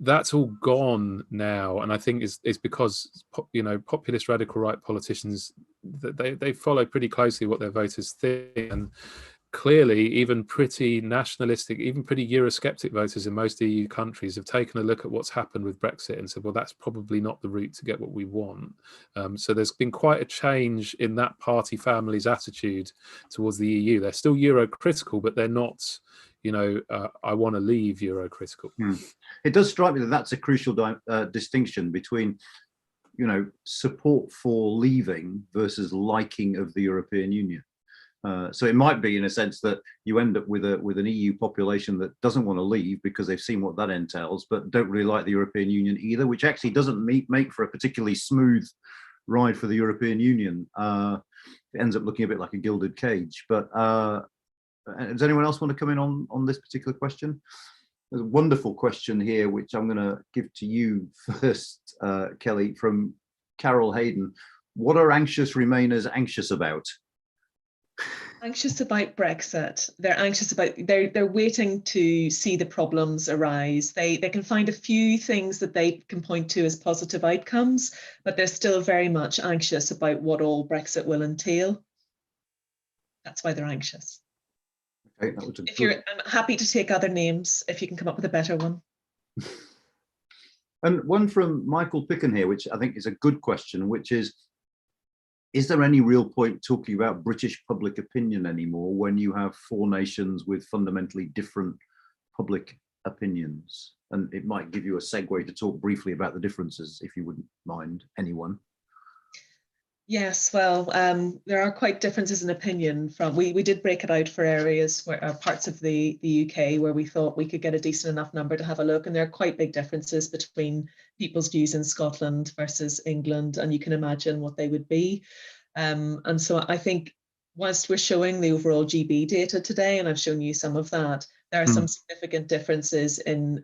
E: That's all gone now, and I think it's because, you know, populist radical right politicians, they follow pretty closely what their voters think, and clearly even pretty nationalistic, even pretty Eurosceptic voters in most EU countries have taken a look at what's happened with Brexit and said, well, that's probably not the route to get what we want. So there's been quite a change in that party family's attitude towards the EU. They're still Euro-critical, but they're not, you know, I want to leave Euro-critical.
A: It does strike me that that's a crucial distinction between, you know, support for leaving versus liking of the European Union. So it might be, in a sense, that you end up with an EU population that doesn't want to leave because they've seen what that entails, but don't really like the European Union either, which actually doesn't make for a particularly smooth ride for the European Union. It ends up looking a bit like a gilded cage. But does anyone else want to come in on this particular question? There's a wonderful question here, which I'm going to give to you first, Kelly, from Carol Hayden. What are anxious Remainers anxious about?
B: Anxious about Brexit. They're anxious about, they're waiting to see the problems arise. They can find a few things that they can point to as positive outcomes, but they're still very much anxious about what all Brexit will entail. That's why they're anxious.
A: Okay,
B: I'm happy to take other names if you can come up with a better one.
A: And one from Michael Picken here, which I think is a good question, which is there any real point talking about British public opinion anymore when you have four nations with fundamentally different public opinions? And it might give you a segue to talk briefly about the differences, if you wouldn't mind, anyone.
B: Yes, well, there are quite differences in opinion. We did break it out for areas where parts of the UK where we thought we could get a decent enough number to have a look, and there are quite big differences between people's views in Scotland versus England, and you can imagine what they would be. And so I think whilst we're showing the overall GB data today, and I've shown you some of that, there are some significant differences in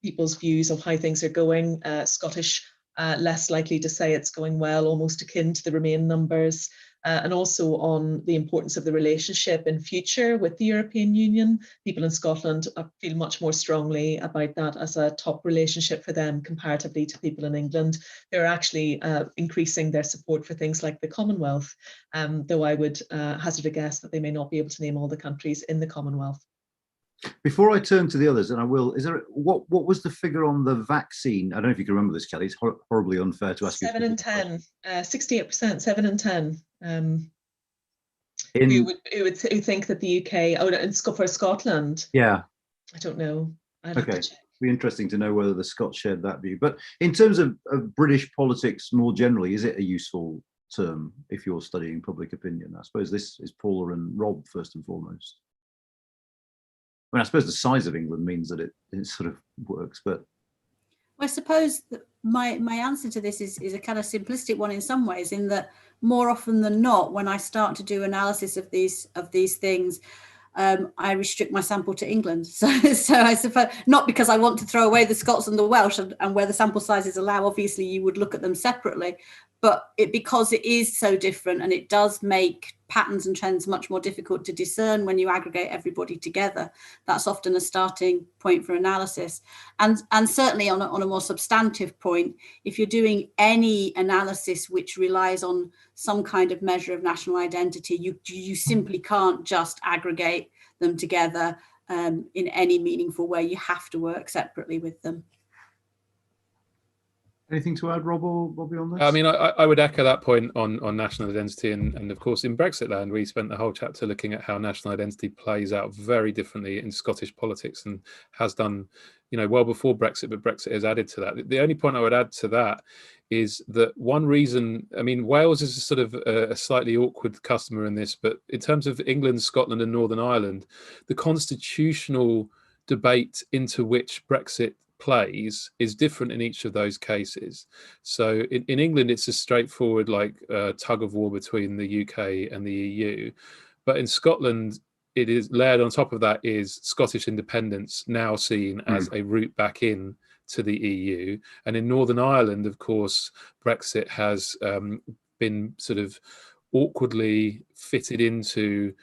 B: people's views of how things are going. Scottish less likely to say it's going well, almost akin to the Remain numbers, and also on the importance of the relationship in future with the European Union. People in Scotland feel much more strongly about that as a top relationship for them comparatively to people in England. They're actually increasing their support for things like the Commonwealth, though I would hazard a guess that they may not be able to name all the countries in the Commonwealth.
A: Before I turn to the others, and I will, is there what was the figure on the vaccine? I don't know if you can remember this, Kelly. It's horribly unfair to ask you.
B: 7 and 10, 68%, 7 and 10. Who think that the UK, and for Scotland?
A: Yeah.
B: I don't know.
A: Okay. It'd be interesting to know whether the Scots shared that view. But in terms of British politics more generally, is it a useful term if you're studying public opinion? I suppose this is Paula and Rob first and foremost. I mean, I suppose the size of England means that it sort of works, but
C: I suppose that my answer to this is a kind of simplistic one in some ways, in that more often than not, when I start to do analysis of these things, I restrict my sample to England. So I suppose, not because I want to throw away the Scots and the Welsh, and where the sample sizes allow, obviously you would look at them separately, but because it is so different, and it does make patterns and trends much more difficult to discern when you aggregate everybody together, that's often a starting point for analysis. And certainly on a more substantive point, if you're doing any analysis which relies on some kind of measure of national identity, you simply can't just aggregate them together in any meaningful way. You have to work separately with them.
A: Anything to add, Rob or Bobby, on this?
E: I mean, I would echo that point on national identity, and of course in Brexit land we spent the whole chapter looking at how national identity plays out very differently in Scottish politics, and has done, you know, well before Brexit, but Brexit has added to that. The only point I would add to that is that one reason, I mean, Wales is a sort of a slightly awkward customer in this, but in terms of England, Scotland and Northern Ireland, the constitutional debate into which Brexit plays is different in each of those cases. So in England, it's a straightforward like tug of war between the UK and the EU, but in Scotland, it is layered on top of that is Scottish independence, now seen as a route back in to the EU. And in Northern Ireland, of course, Brexit has been sort of awkwardly fitted into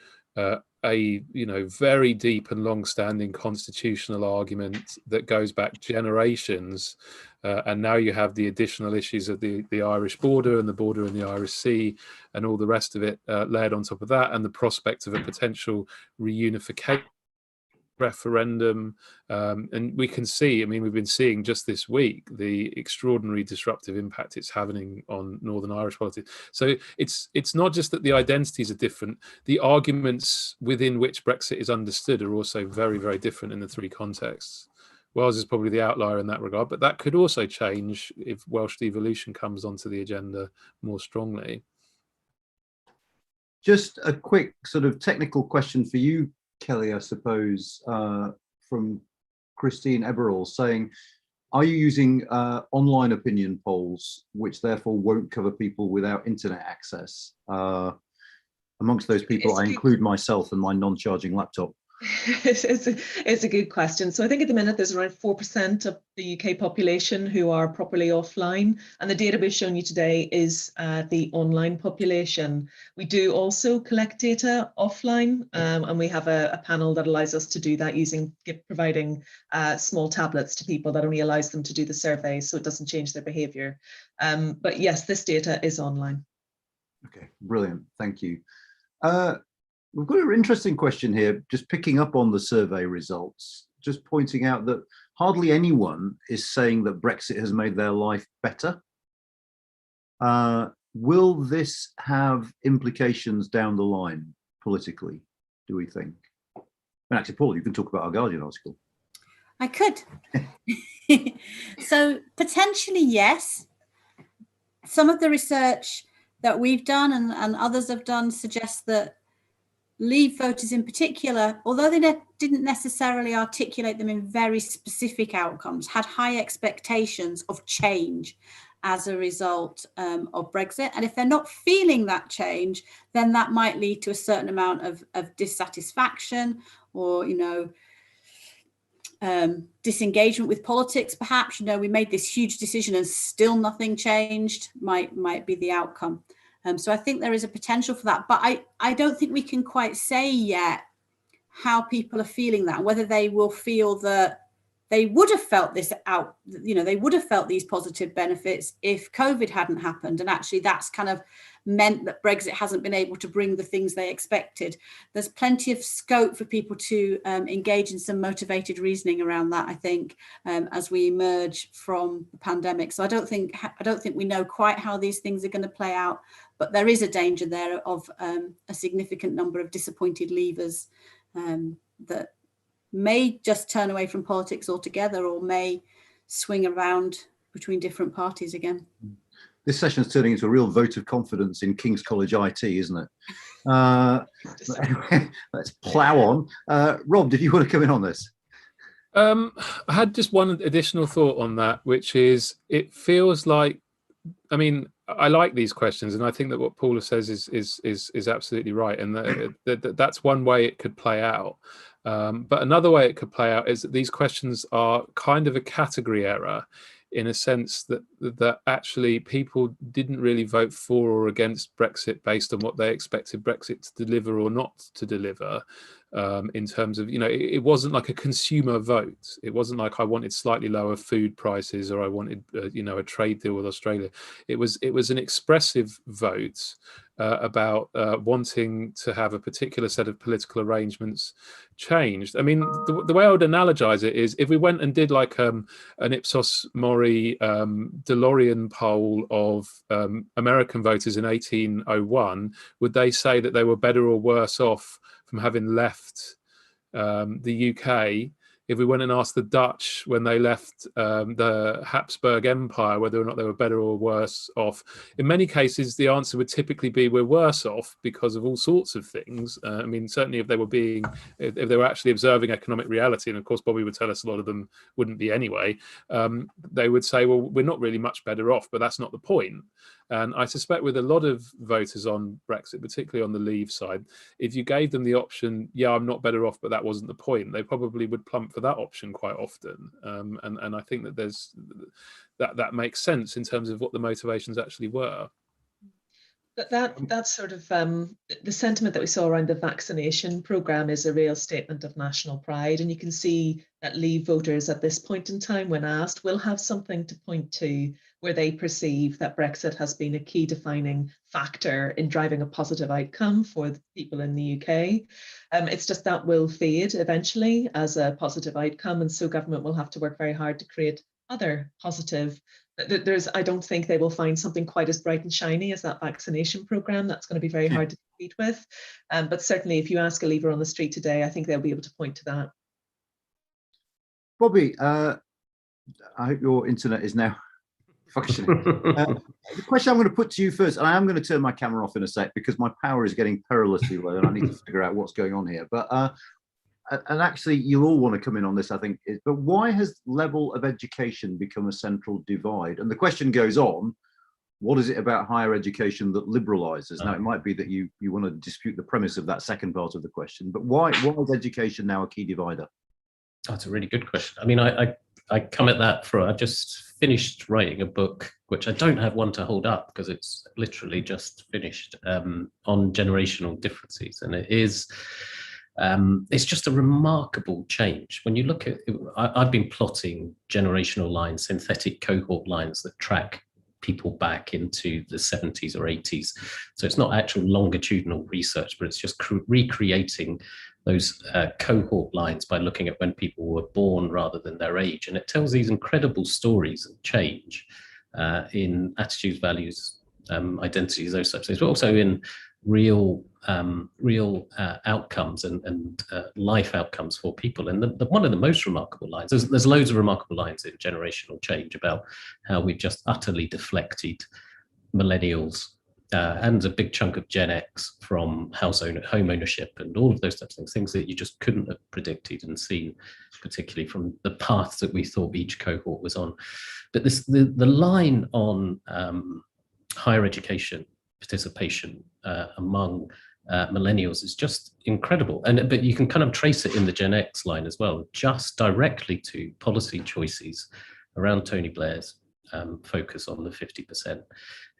E: a very deep and long-standing constitutional argument that goes back generations, and now you have the additional issues of the Irish border and the border in the Irish Sea and all the rest of it layered on top of that, and the prospect of a potential reunification referendum, and we can see, I mean, we've been seeing just this week the extraordinary disruptive impact it's having on Northern Irish politics. So it's not just that the identities are different, the arguments within which Brexit is understood are also very, very different in the three contexts. Wales is probably the outlier in that regard, but that could also change if Welsh devolution comes onto the agenda more strongly.
A: Just a quick sort of technical question for you, Kelly, I suppose, from Christine Eberall saying, are you using online opinion polls, which therefore won't cover people without internet access? Amongst those people, I include myself and my non-charging laptop.
B: It's a good question. So I think at the minute there's around 4% of the UK population who are properly offline, and the data we've shown you today is the online population. We do also collect data offline, and we have a panel that allows us to do that providing small tablets to people that only allows them to do the survey, so it doesn't change their behaviour. But yes, this data is online.
A: Okay, brilliant, thank you. We've got an interesting question here, just picking up on the survey results, just pointing out that hardly anyone is saying that Brexit has made their life better. Will this have implications down the line politically, do we think? And actually, Paul, you can talk about our Guardian article.
C: I could. So potentially, yes. Some of the research that we've done and others have done suggests that Leave voters in particular, although they didn't necessarily articulate them in very specific outcomes, had high expectations of change as a result of Brexit. And if they're not feeling that change, then that might lead to a certain amount of dissatisfaction or, disengagement with politics, perhaps. We made this huge decision and still nothing changed, might be the outcome. So I think there is a potential for that, but I don't think we can quite say yet how people are feeling that, whether they will feel that they would have felt this out, they would have felt these positive benefits if COVID hadn't happened. And actually that's kind of meant that Brexit hasn't been able to bring the things they expected. There's plenty of scope for people to engage in some motivated reasoning around that, I think, as we emerge from the pandemic. So I don't think we know quite how these things are going to play out, but there is a danger there of a significant number of disappointed leavers that may just turn away from politics altogether or may swing around between different parties again.
A: This session is turning into a real vote of confidence in King's College IT, isn't it? Anyway, let's plough on. Rob, did you want to come in on this?
E: I had just one additional thought on that, which is it feels like, I mean, I like these questions, and I think that what Paula says is absolutely right, and that's one way it could play out. But another way it could play out is that these questions are kind of a category error, in a sense that actually people didn't really vote for or against Brexit based on what they expected Brexit to deliver or not to deliver. In terms of, it wasn't like a consumer vote. It wasn't like I wanted slightly lower food prices or I wanted, a trade deal with Australia. It was an expressive vote about wanting to have a particular set of political arrangements changed. I mean, the way I would analogize it is if we went and did like an Ipsos MORI DeLorean poll of American voters in 1801, would they say that they were better or worse off from having left the UK? If we went and asked the Dutch when they left the Habsburg Empire whether or not they were better or worse off, in many cases the answer would typically be we're worse off because of all sorts of things. I mean, certainly if they were actually observing economic reality, and of course Bobby would tell us a lot of them wouldn't be anyway, they would say, well, we're not really much better off, but that's not the point. And I suspect with a lot of voters on Brexit, particularly on the Leave side, if you gave them the option, yeah, I'm not better off, but that wasn't the point, they probably would plump for that option quite often. And I think that that makes sense in terms of what the motivations actually were.
B: That sort of the sentiment that we saw around the vaccination programme is a real statement of national pride, and you can see that Leave voters at this point in time, when asked, will have something to point to where they perceive that Brexit has been a key defining factor in driving a positive outcome for the people in the UK. It's just that will fade eventually as a positive outcome, and so government will have to work very hard to create other positive. I don't think they will find something quite as bright and shiny as that vaccination programme. That's going to be very hard to compete with. But certainly if you ask a Leaver on the street today, I think they'll be able to point to that.
A: Bobby, I hope your internet is now functioning. The question I'm going to put to you first, and I am going to turn my camera off in a sec because my power is getting perilously low and I need to figure out what's going on here. But and actually you'll all want to come in on this, I think, but why has level of education become a central divide? And the question goes on, what is it about higher education that liberalizes? Now, it might be that you want to dispute the premise of that second part of the question, but why is education now a key divider?
D: That's a really good question. I mean, I come at that I've just finished writing a book, which I don't have one to hold up because it's literally just finished, on generational differences. And it is, it's just a remarkable change. When you look at, I've been plotting generational lines, synthetic cohort lines that track people back into the 70s or 80s. So it's not actual longitudinal research, but it's just recreating those cohort lines by looking at when people were born rather than their age. And it tells these incredible stories of change in attitudes, values, identities, those types of things, but also in real outcomes and life outcomes for people. And one of the most remarkable lines, there's loads of remarkable lines in generational change about how we've just utterly deflected millennials and a big chunk of Gen X from home ownership and all of those types of things that you just couldn't have predicted and seen, particularly from the path that we thought each cohort was on. But the line on higher education participation among millennials is just incredible. But you can kind of trace it in the Gen X line as well, just directly to policy choices around Tony Blair's focus on the 50%.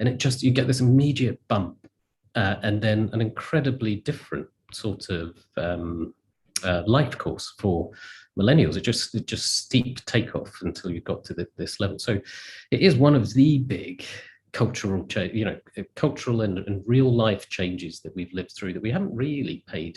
D: And you get this immediate bump and then an incredibly different sort of life course for millennials. It just steep takeoff until you got to this level. So it is one of the big cultural and real life changes that we've lived through that we haven't really paid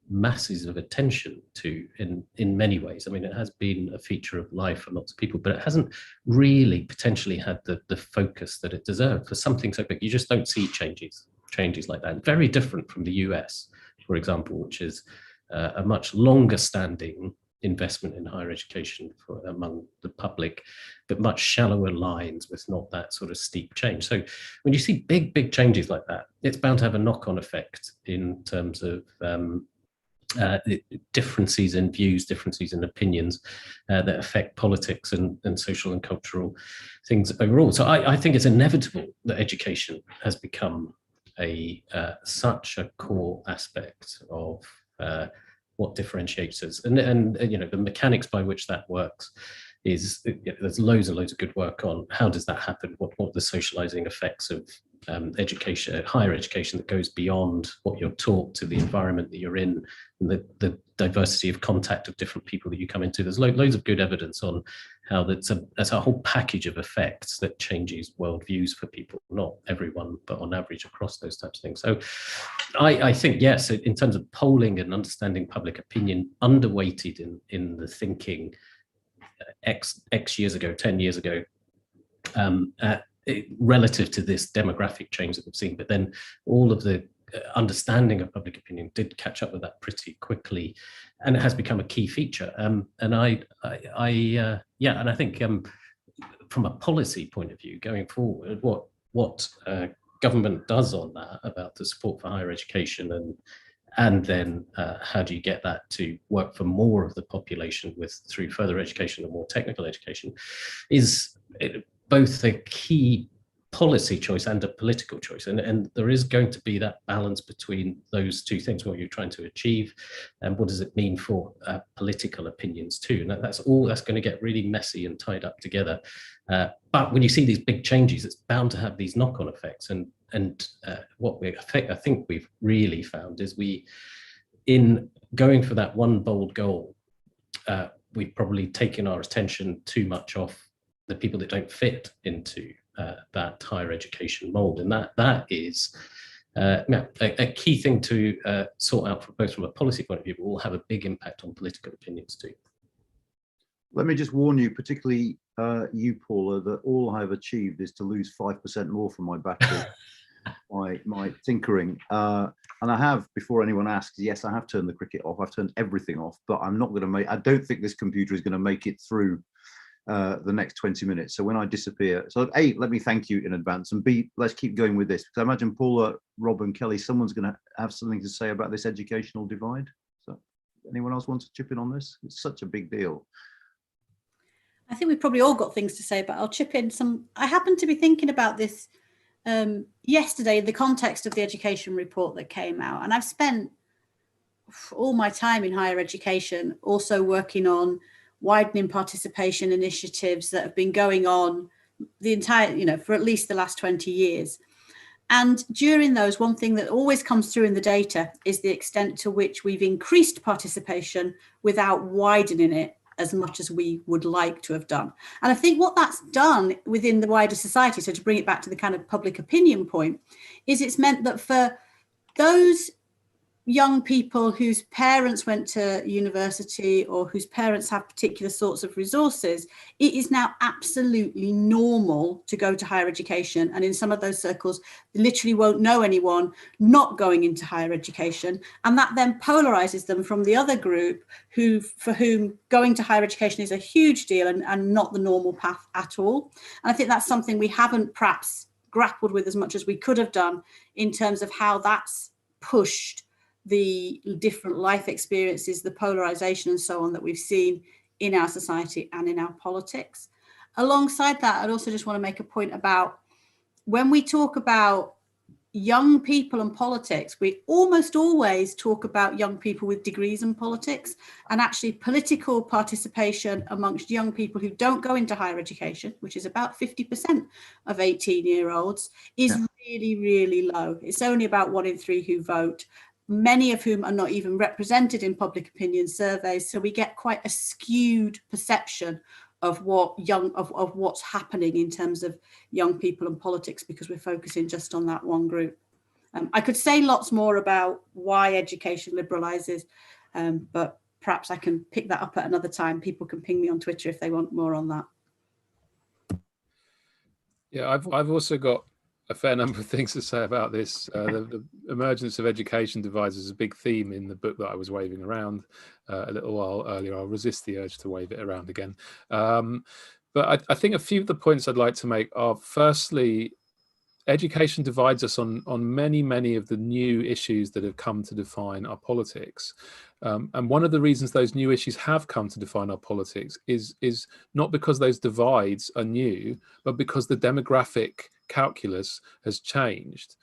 D: masses of attention to in many ways. I mean, it has been a feature of life for lots of people, but it hasn't really potentially had the focus that it deserved for something so big. You just don't see changes like that. Very different from the US, for example, which is a much longer standing investment in higher education among the public, but much shallower lines with not that sort of steep change. So when you see big changes like that, it's bound to have a knock-on effect in terms of differences in views, differences in opinions that affect politics and social and cultural things overall. So I think it's inevitable that education has become such a core aspect of what differentiates us, and the mechanics by which that works there's loads and loads of good work on how does that happen, what are the socializing effects of education, higher education, that goes beyond what you're taught to the environment that you're in, and the diversity of contact of different people that you come into. There's loads of good evidence on how that's a whole package of effects that changes worldviews for people, not everyone, but on average across those types of things. So I think, yes, in terms of polling and understanding public opinion, underweighted in the thinking X years ago, 10 years ago, relative to this demographic change that we've seen. But then all of the understanding of public opinion did catch up with that pretty quickly, and it has become a key feature. And I think from a policy point of view going forward, what government does on that about the support for higher education and then how do you get that to work for more of the population through further education and more technical education is both a key policy choice and a political choice. And there is going to be that balance between those two things, what you're trying to achieve and what does it mean for political opinions too. And that's going to get really messy and tied up together. But when you see these big changes, it's bound to have these knock-on effects. And what I think we've really found is in going for that one bold goal, we've probably taken our attention too much off the people that don't fit into that higher education mold. And that is a key thing to sort out both from a policy point of view, but will have a big impact on political opinions too.
A: Let me just warn you, particularly you, Paula, that all I have achieved is to lose 5% more from my battery, my tinkering. And I have, before anyone asks, yes, I have turned the cricket off. I've turned everything off, but I'm not going to I don't think this computer is going to make it through the next 20 minutes. So when I disappear, so A, let me thank you in advance, and B, let's keep going with this, because I imagine Paula, Rob and Kelly, someone's going to have something to say about this educational divide. So anyone else want to chip in on this? It's such a big deal.
C: I think we've probably all got things to say, but I'll chip in some. I happened to be thinking about this yesterday in the context of the education report that came out, and I've spent all my time in higher education also working on widening participation initiatives that have been going on the entire, for at least the last 20 years. And during those, one thing that always comes through in the data is the extent to which we've increased participation without widening it as much as we would like to have done. And I think what that's done within the wider society, so to bring it back to the kind of public opinion point, is it's meant that for those young people whose parents went to university or whose parents have particular sorts of resources, it is now absolutely normal to go to higher education. And in some of those circles, they literally won't know anyone not going into higher education. And that then polarizes them from the other group for whom going to higher education is a huge deal and not the normal path at all. And I think that's something we haven't perhaps grappled with as much as we could have done in terms of how that's pushed the different life experiences, the polarization and so on that we've seen in our society and in our politics. Alongside that, I'd also just want to make a point about when we talk about young people and politics, we almost always talk about young people with degrees in politics, and actually political participation amongst young people who don't go into higher education, which is about 50% of 18-year-olds, is really, really low. It's only about 1 in 3 who vote, many of whom are not even represented in public opinion surveys. So we get quite a skewed perception of what's happening in terms of young people and politics, because we're focusing just on that one group. I could say lots more about why education liberalizes, but perhaps I can pick that up at another time. People can ping me on Twitter if they want more on that.
E: Yeah, I've also got a fair number of things to say about this. The emergence of education divides is a big theme in the book that I was waving around a little while earlier. I'll resist the urge to wave it around again. But I think a few of the points I'd like to make are, firstly, education divides us on many of the new issues that have come to define our politics. And one of the reasons those new issues have come to define our politics is not because those divides are new, but because the demographic calculus has changed.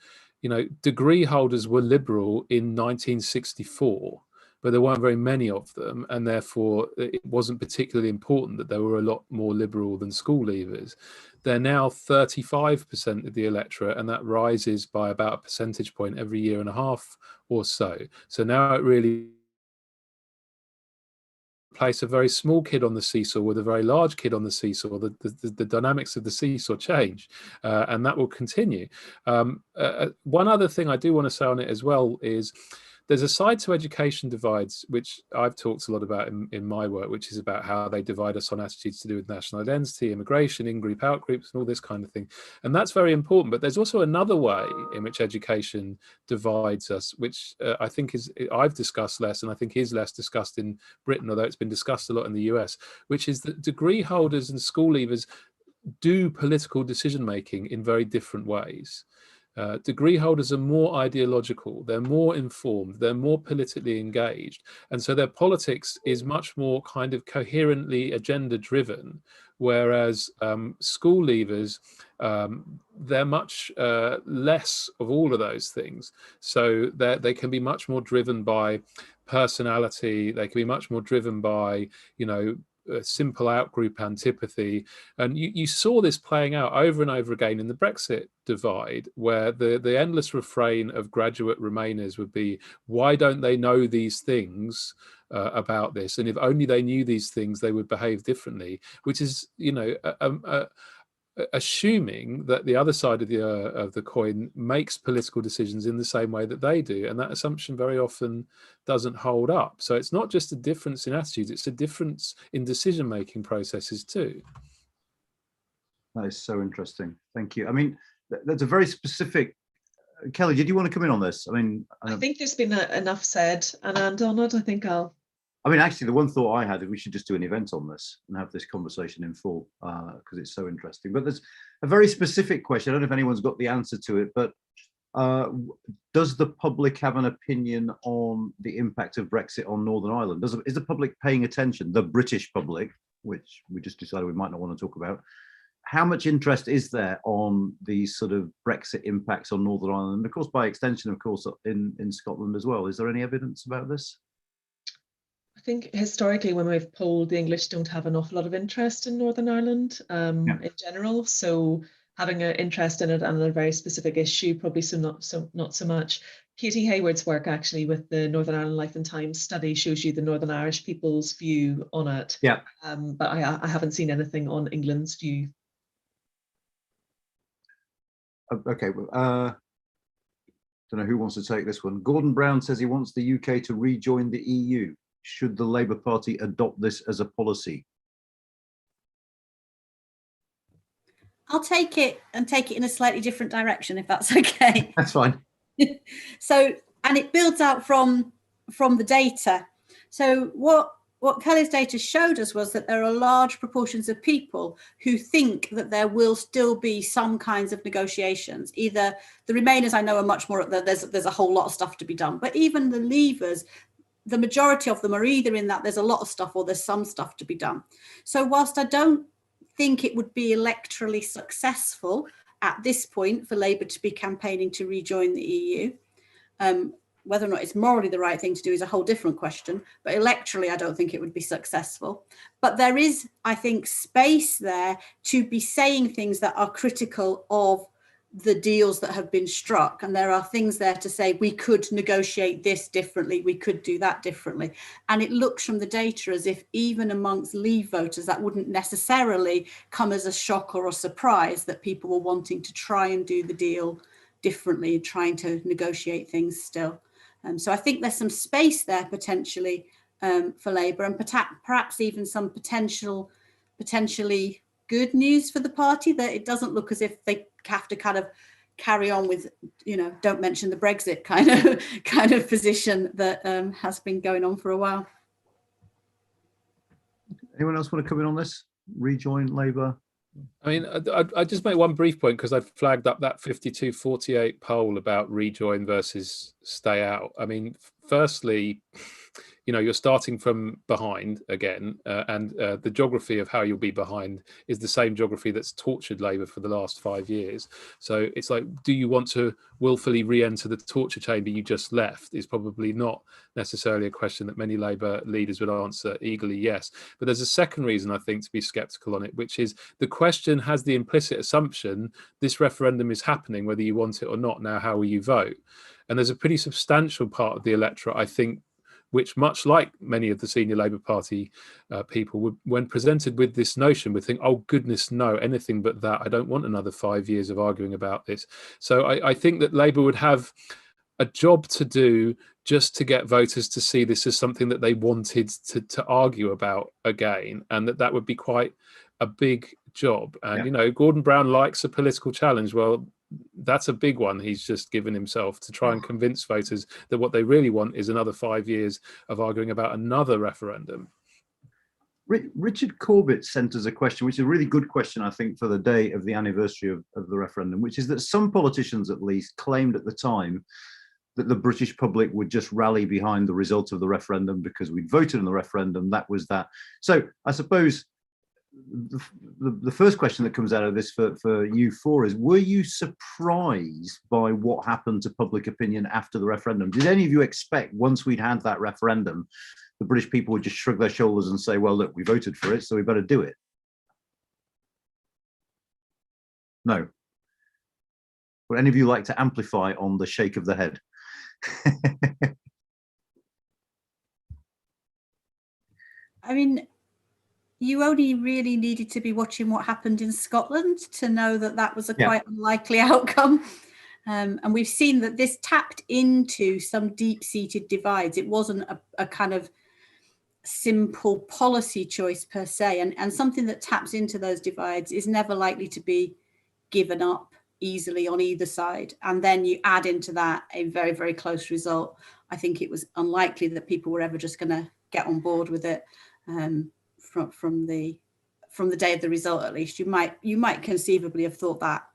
E: Degree holders were liberal in 1964, but there weren't very many of them, and therefore it wasn't particularly important that they were a lot more liberal than school leavers. They're now 35% of the electorate, and that rises by about a percentage point every year and a half or so. So now it really place a very small kid on the seesaw with a very large kid on the seesaw. The dynamics of the seesaw change, and that will continue. One other thing I do want to say on it as well is there's a side to education divides, which I've talked a lot about in my work, which is about how they divide us on attitudes to do with national identity, immigration, in-group, out-groups, and all this kind of thing. And that's very important. But there's also another way in which education divides us, which I think I've discussed less, and I think is less discussed in Britain, although it's been discussed a lot in the US, which is that degree holders and school leavers do political decision-making in very different ways. Degree holders are more ideological, they're more informed, they're more politically engaged, and so their politics is much more kind of coherently agenda driven, whereas school leavers, they're much less of all of those things. So they can be much more driven by personality, they can be much more driven by, you know, simple outgroup antipathy. And you saw this playing out over and over again in the Brexit divide, where the endless refrain of graduate Remainers would be, why don't they know these things about this? And if only they knew these things, they would behave differently, which is, you know, assuming that the other side of the coin makes political decisions in the same way that they do, and that assumption very often doesn't hold up. So it's not just a difference in attitudes, it's a difference in decision-making processes too.
A: That is so interesting. Thank you. I mean, that's a very specific. Kelly, did you want to come in on this? I mean,
B: I think there's been enough said, Anand, on it. I mean,
A: actually, the one thought I had is we should just do an event on this and have this conversation in full, because it's so interesting. But there's a very specific question. I don't know if anyone's got the answer to it, but does the public have an opinion on the impact of Brexit on Northern Ireland? Is the public paying attention, the British public, which we just decided we might not want to talk about? How much interest is there on the sort of Brexit impacts on Northern Ireland? And of course, by extension, of course, in Scotland as well. Is there any evidence about this?
B: I think historically, when we've polled, the English don't have an awful lot of interest in Northern Ireland in general. So having an interest in it and a very specific issue, probably not so much. Katie Hayward's work actually with the Northern Ireland Life and Times study shows you the Northern Irish people's view on it.
A: Yeah.
B: But I haven't seen anything on England's view.
A: Okay. Don't know who wants to take this one. Gordon Brown says he wants the UK to rejoin the EU. Should the Labour Party adopt this as a policy?
C: I'll take it in a slightly different direction, if that's okay.
A: That's fine.
C: So, and it builds out from the data. So what Kelly's data showed us was that there are large proportions of people who think that there will still be some kinds of negotiations. Either the Remainers, I know, are much more, there's a whole lot of stuff to be done, but even the Leavers, the majority of them are either in that there's a lot of stuff or there's some stuff to be done. So whilst I don't think it would be electorally successful at this point for Labour to be campaigning to rejoin the EU, whether or not it's morally the right thing to do is a whole different question, but electorally I don't think it would be successful. But there is, I think, space there to be saying things that are critical of the deals that have been struck, and there are things there to say we could negotiate this differently, we could do that differently. And it looks from the data as if even amongst Leave voters that wouldn't necessarily come as a shock or a surprise that people were wanting to try and do the deal differently, trying to negotiate things still. So I think there's some space there potentially for Labour, and perhaps even some potentially good news for the party, that it doesn't look as if they have to kind of carry on with, you know, don't mention the Brexit kind of position that has been going on for a while.
A: Anyone else want to come in on this? Rejoin Labour?
E: I mean, I just make one brief point because I flagged up that 52-48 poll about rejoin versus stay out. I mean, firstly, you're starting from behind again, and the geography of how you'll be behind is the same geography that's tortured Labour for the last 5 years. So it's like, do you want to willfully re-enter the torture chamber you just left? Is probably not necessarily a question that many Labour leaders would answer eagerly yes. But there's a second reason, I think, to be sceptical on it, which is the question has the implicit assumption this referendum is happening whether you want it or not. Now, how will you vote? And there's a pretty substantial part of the electorate, I think, which, much like many of the senior Labour Party people, would, when presented with this notion, would think, oh, goodness, no, anything but that. I don't want another 5 years of arguing about this. So I think that Labour would have a job to do just to get voters to see this as something that they wanted to argue about again, and that would be quite a big job. And, Gordon Brown likes a political challenge. Well, that's a big one he's just given himself, to try and convince voters that what they really want is another 5 years of arguing about another referendum.
A: Richard Corbett sent us a question, which is a really good question, I think, for the day of the anniversary of the referendum, which is that some politicians, at least, claimed at the time that the British public would just rally behind the result of the referendum because we'd voted in the referendum. That was that. So I suppose the first question that comes out of this for you four is, were you surprised by what happened to public opinion after the referendum? Did any of you expect, once we'd had that referendum, the British people would just shrug their shoulders and say, well, look, we voted for it, so we better do it? No. Would any of you like to amplify on the shake of the head?
C: I mean, you only really needed to be watching what happened in Scotland to know that that was a quite unlikely outcome. And we've seen that this tapped into some deep-seated divides. It wasn't a kind of simple policy choice per se. And something that taps into those divides is never likely to be given up easily on either side. And then you add into that a very, very close result. I think it was unlikely that people were ever just going to get on board with it. From the day of the result, at least you might conceivably have thought that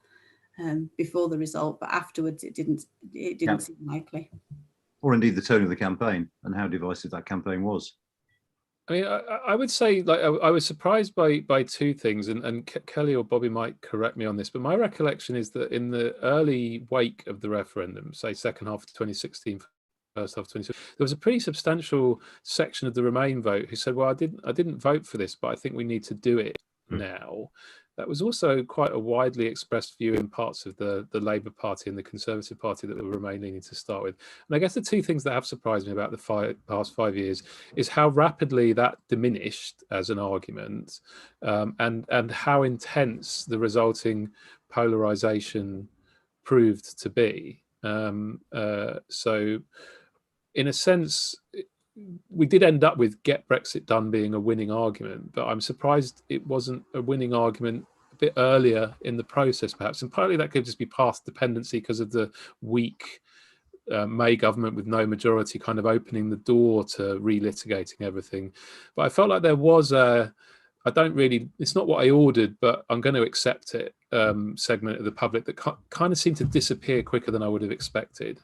C: before the result, but afterwards it didn't seem likely.
A: Or indeed the tone of the campaign and how divisive that campaign was.
E: I mean, I would say, like, I was surprised by two things, and Kelly or Bobby might correct me on this, but my recollection is that in the early wake of the referendum, say second half of 2016, first half of 2016, there was a pretty substantial section of the Remain vote who said, well, I didn't vote for this, but I think we need to do it now. That was also quite a widely expressed view in parts of the Labour Party and the Conservative Party that the Remain needed to start with. And I guess the two things that have surprised me about the past 5 years is how rapidly that diminished as an argument, and how intense the resulting polarisation proved to be. So in a sense, we did end up with Get Brexit Done being a winning argument, but I'm surprised it wasn't a winning argument a bit earlier in the process, perhaps. And partly that could just be path dependency because of the weak May government with no majority kind of opening the door to relitigating everything. But I felt like there was it's not what I ordered, but I'm going to accept it, segment of the public that kind of seemed to disappear quicker than I would have expected.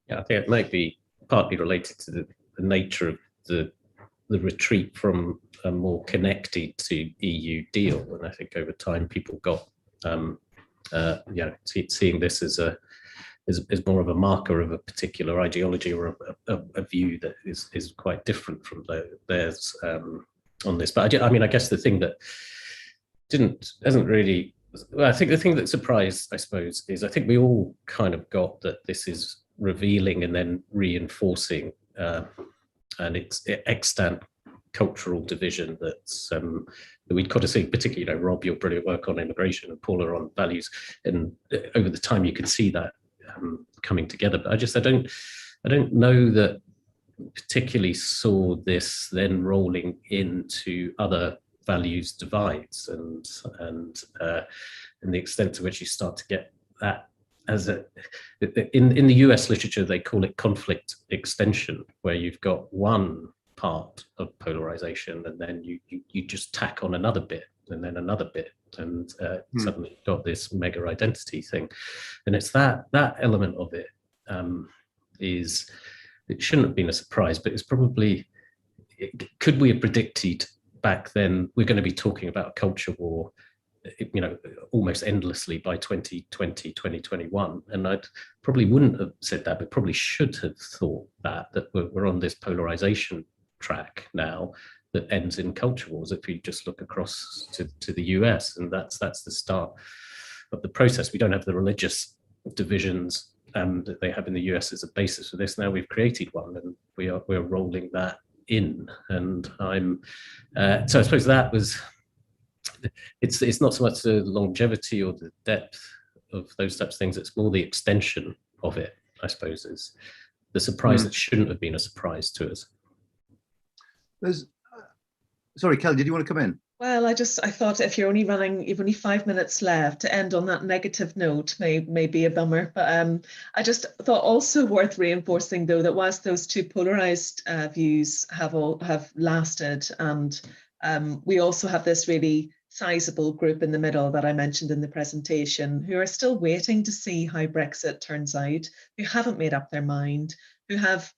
D: Yeah, I think it might be partly related to the nature of the retreat from a more connected to EU deal. And I think over time people got, seeing this as more of a marker of a particular ideology or a view that is quite different from theirs on this. But I guess the thing that hasn't really, well, I think the thing that surprised, I suppose, is I think we all kind of got that this is revealing and then reinforcing an extant cultural division that we'd got to see, particularly, Rob, your brilliant work on immigration, and Paula on values, and over the time you could see that coming together. But I don't know that particularly saw this then rolling into other values divides and the extent to which you start to get that as in the US literature, they call it conflict extension, where you've got one part of polarization and then you just tack on another bit and then another bit, and suddenly you've got this mega identity thing. And it's that element of it is, it shouldn't have been a surprise, but it's probably, could we have predicted back then we're going to be talking about a culture war, you know, almost endlessly by 2020, 2021? And I probably wouldn't have said that, but probably should have thought that we're on this polarization track now that ends in culture wars. If you just look across to the US, and that's the start of the process. We don't have the religious divisions that they have in the US as a basis for this. Now we've created one, and we're rolling that in. And so I suppose that was, it's not so much the longevity or the depth of those types of things, it's more the extension of it, I suppose, is the surprise that shouldn't have been a surprise to us.
A: Sorry, Kelly, did you want to come in?
B: Well, I thought if you've only 5 minutes left, to end on that negative note may be a bummer. But I just thought also worth reinforcing, though, that whilst those two polarized views have lasted, and we also have this really sizable group in the middle that I mentioned in the presentation, who are still waiting to see how Brexit turns out, who haven't made up their mind, who have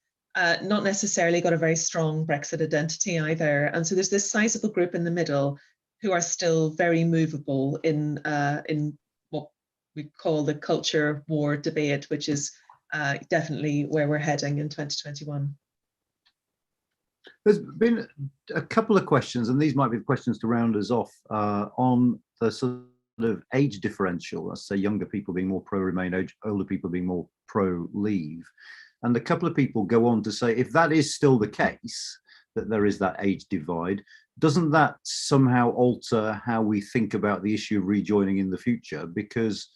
B: not necessarily got a very strong Brexit identity either. And so there's this sizable group in the middle who are still very movable in what we call the culture war debate, which is definitely where we're heading in 2021.
A: There's been a couple of questions, and these might be the questions to round us off, on the sort of age differential. Let's say younger people being more pro-Remain, older people being more pro-Leave. And a couple of people go on to say, if that is still the case, that there is that age divide, doesn't that somehow alter how we think about the issue of rejoining in the future? Because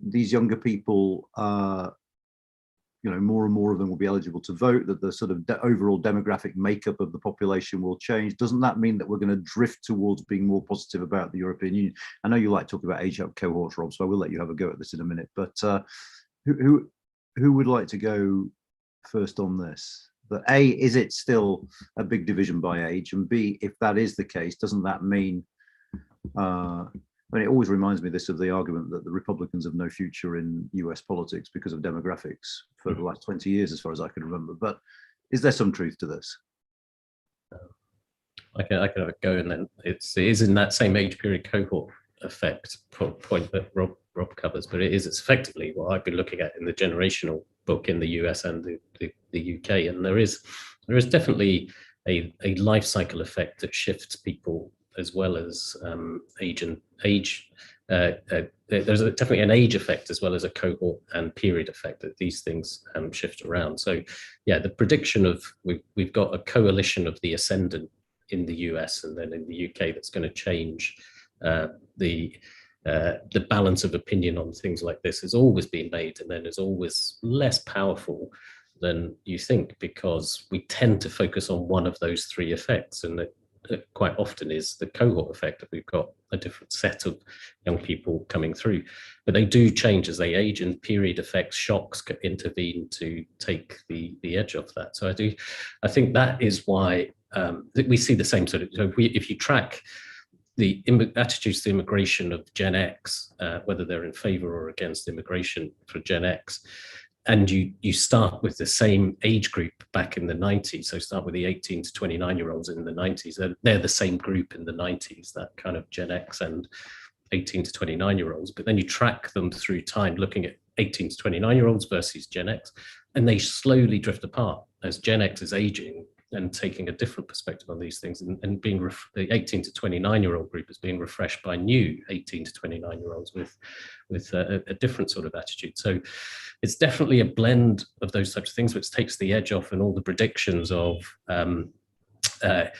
A: these younger people, you know, more and more of them will be eligible to vote, that the sort of overall demographic makeup of the population will change. Doesn't that mean that we're going to drift towards being more positive about the European Union? I know you like talking about age up cohorts, Rob, so I will let you have a go at this in a minute. But who would like to go first on this? That A, is it still a big division by age? And B, if that is the case, doesn't that mean, I mean, it always reminds me this of the argument that the Republicans have no future in US politics because of demographics for the last 20 years, as far as I can remember. But is there some truth to this?
D: I can have a go, and then it is in that same age period cohort effect point that Rob covers, but it's effectively what I've been looking at in the generational book in the US and the UK. And there is definitely a life cycle effect that shifts people, as well as age. There's definitely an age effect as well as a cohort and period effect, that these things shift around. So yeah, the prediction of we've got a coalition of the ascendant in the US and then in the UK that's going to change the balance of opinion on things like this has always been made, and then is always less powerful than you think, because we tend to focus on one of those three effects, and it quite often is the cohort effect, that we've got a different set of young people coming through, but they do change as they age, and period effects, shocks intervene to take the edge off that. So I think that is why we see the same sort of, so if you track the attitudes to immigration of Gen X, whether they're in favor or against immigration for Gen X, and you start with the same age group back in the 90s, so start with the 18 to 29-year-olds in the 90s, they're the same group in the 90s, that kind of Gen X and 18 to 29-year-olds, but then you track them through time, looking at 18 to 29-year-olds versus Gen X, and they slowly drift apart as Gen X is aging and taking a different perspective on these things, and being the 18 to 29-year-old group is being refreshed by new 18 to 29-year-olds with a different sort of attitude. So it's definitely a blend of those types of things, which takes the edge off, and all the predictions of the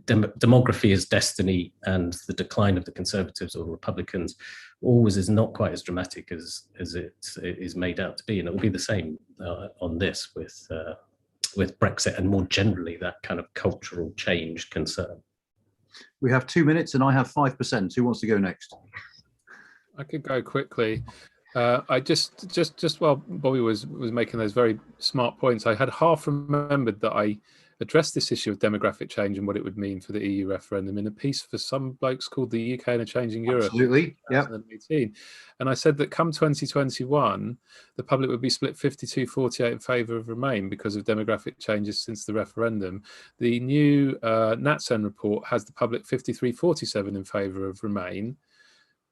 D: demography is destiny and the decline of the Conservatives or Republicans always is not quite as dramatic as it is made out to be, and it will be the same on this with Brexit and more generally that kind of cultural change concern.
A: We have 2 minutes and I have 5%. Who wants to go next?
E: I could go quickly. I just while Bobby was making those very smart points, I had half remembered that I addressed this issue of demographic change and what it would mean for the EU referendum in a piece for some blokes called The UK and a Changing Europe.
A: Absolutely, yeah.
E: 2018. And I said that come 2021, the public would be split 52-48 in favour of Remain because of demographic changes since the referendum. The new NatSen report has the public 53-47 in favour of Remain.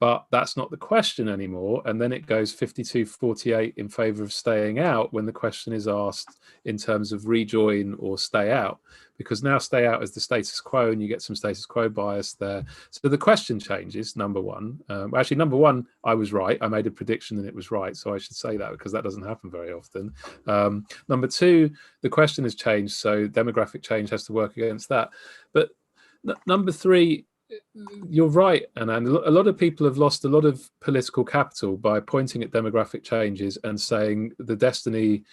E: But that's not the question anymore. And then it goes 52-48 in favour of staying out when the question is asked in terms of rejoin or stay out, because now stay out is the status quo and you get some status quo bias there. So the question changes, number one. Actually, number one, I was right. I made a prediction and it was right. So I should say that because that doesn't happen very often. Number two, the question has changed. So demographic change has to work against that. But number three, you're right, Anand. A lot of people have lost a lot of political capital by pointing at demographic changes and saying the destiny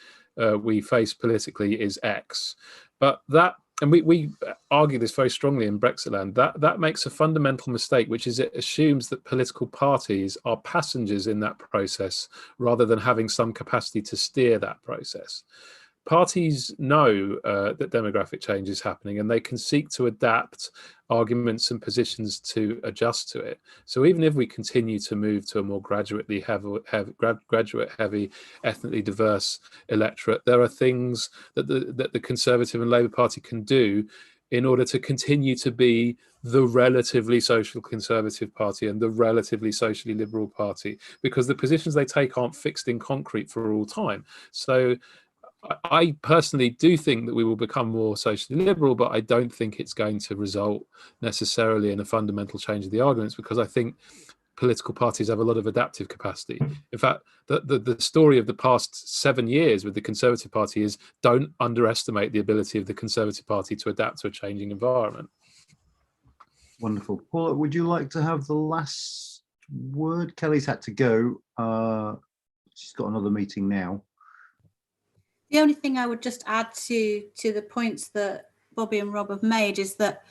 E: we face politically is X. But that, and we argue this very strongly in Brexit land, that makes a fundamental mistake, which is it assumes that political parties are passengers in that process rather than having some capacity to steer that process. Parties know that demographic change is happening and they can seek to adapt arguments and positions to adjust to it. So even if we continue to move to a more graduate heavy, ethnically diverse electorate, there are things that the Conservative and Labour Party can do in order to continue to be the relatively social conservative party and the relatively socially liberal party, because the positions they take aren't fixed in concrete for all time. So I personally do think that we will become more socially liberal, but I don't think it's going to result necessarily in a fundamental change of the arguments, because I think political parties have a lot of adaptive capacity. In fact, the story of the past 7 years with the Conservative Party is don't underestimate the ability of the Conservative Party to adapt to a changing environment.
A: Wonderful. Paula, would you like to have the last word? Kelly's had to go. She's got another meeting now.
C: The only thing I would just add to the points that Bobby and Rob have made is that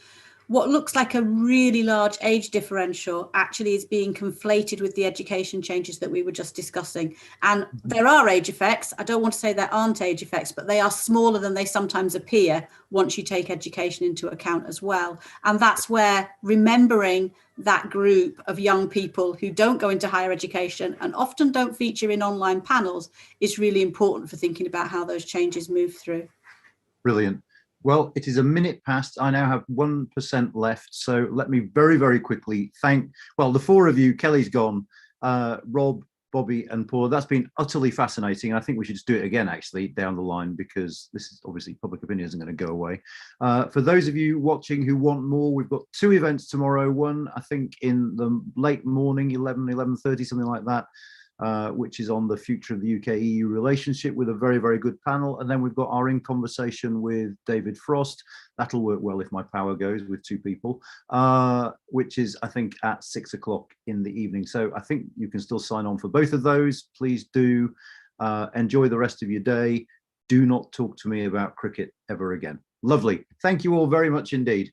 C: what looks like a really large age differential actually is being conflated with the education changes that we were just discussing. And there are age effects. I don't want to say there aren't age effects, but they are smaller than they sometimes appear once you take education into account as well. And that's where remembering that group of young people who don't go into higher education and often don't feature in online panels is really important for thinking about how those changes move through. Brilliant.
A: Well, it is a minute past. I now have 1% left. So let me very, very quickly thank, well, the four of you. Kelly's gone, Rob, Bobby and Paula. That's been utterly fascinating. I think we should just do it again, actually, down the line, because this is obviously public opinion isn't going to go away. For those of you watching who want more, we've got two events tomorrow. One, I think, in the late morning, 11:30, something like that. Which is on the future of the UK-EU relationship with a very, very good panel. And then we've got our In Conversation with David Frost. That'll work well if my power goes with two people, which is, I think, at 6 o'clock in the evening. So I think you can still sign on for both of those. Please do enjoy the rest of your day. Do not talk to me about cricket ever again. Lovely. Thank you all very much indeed.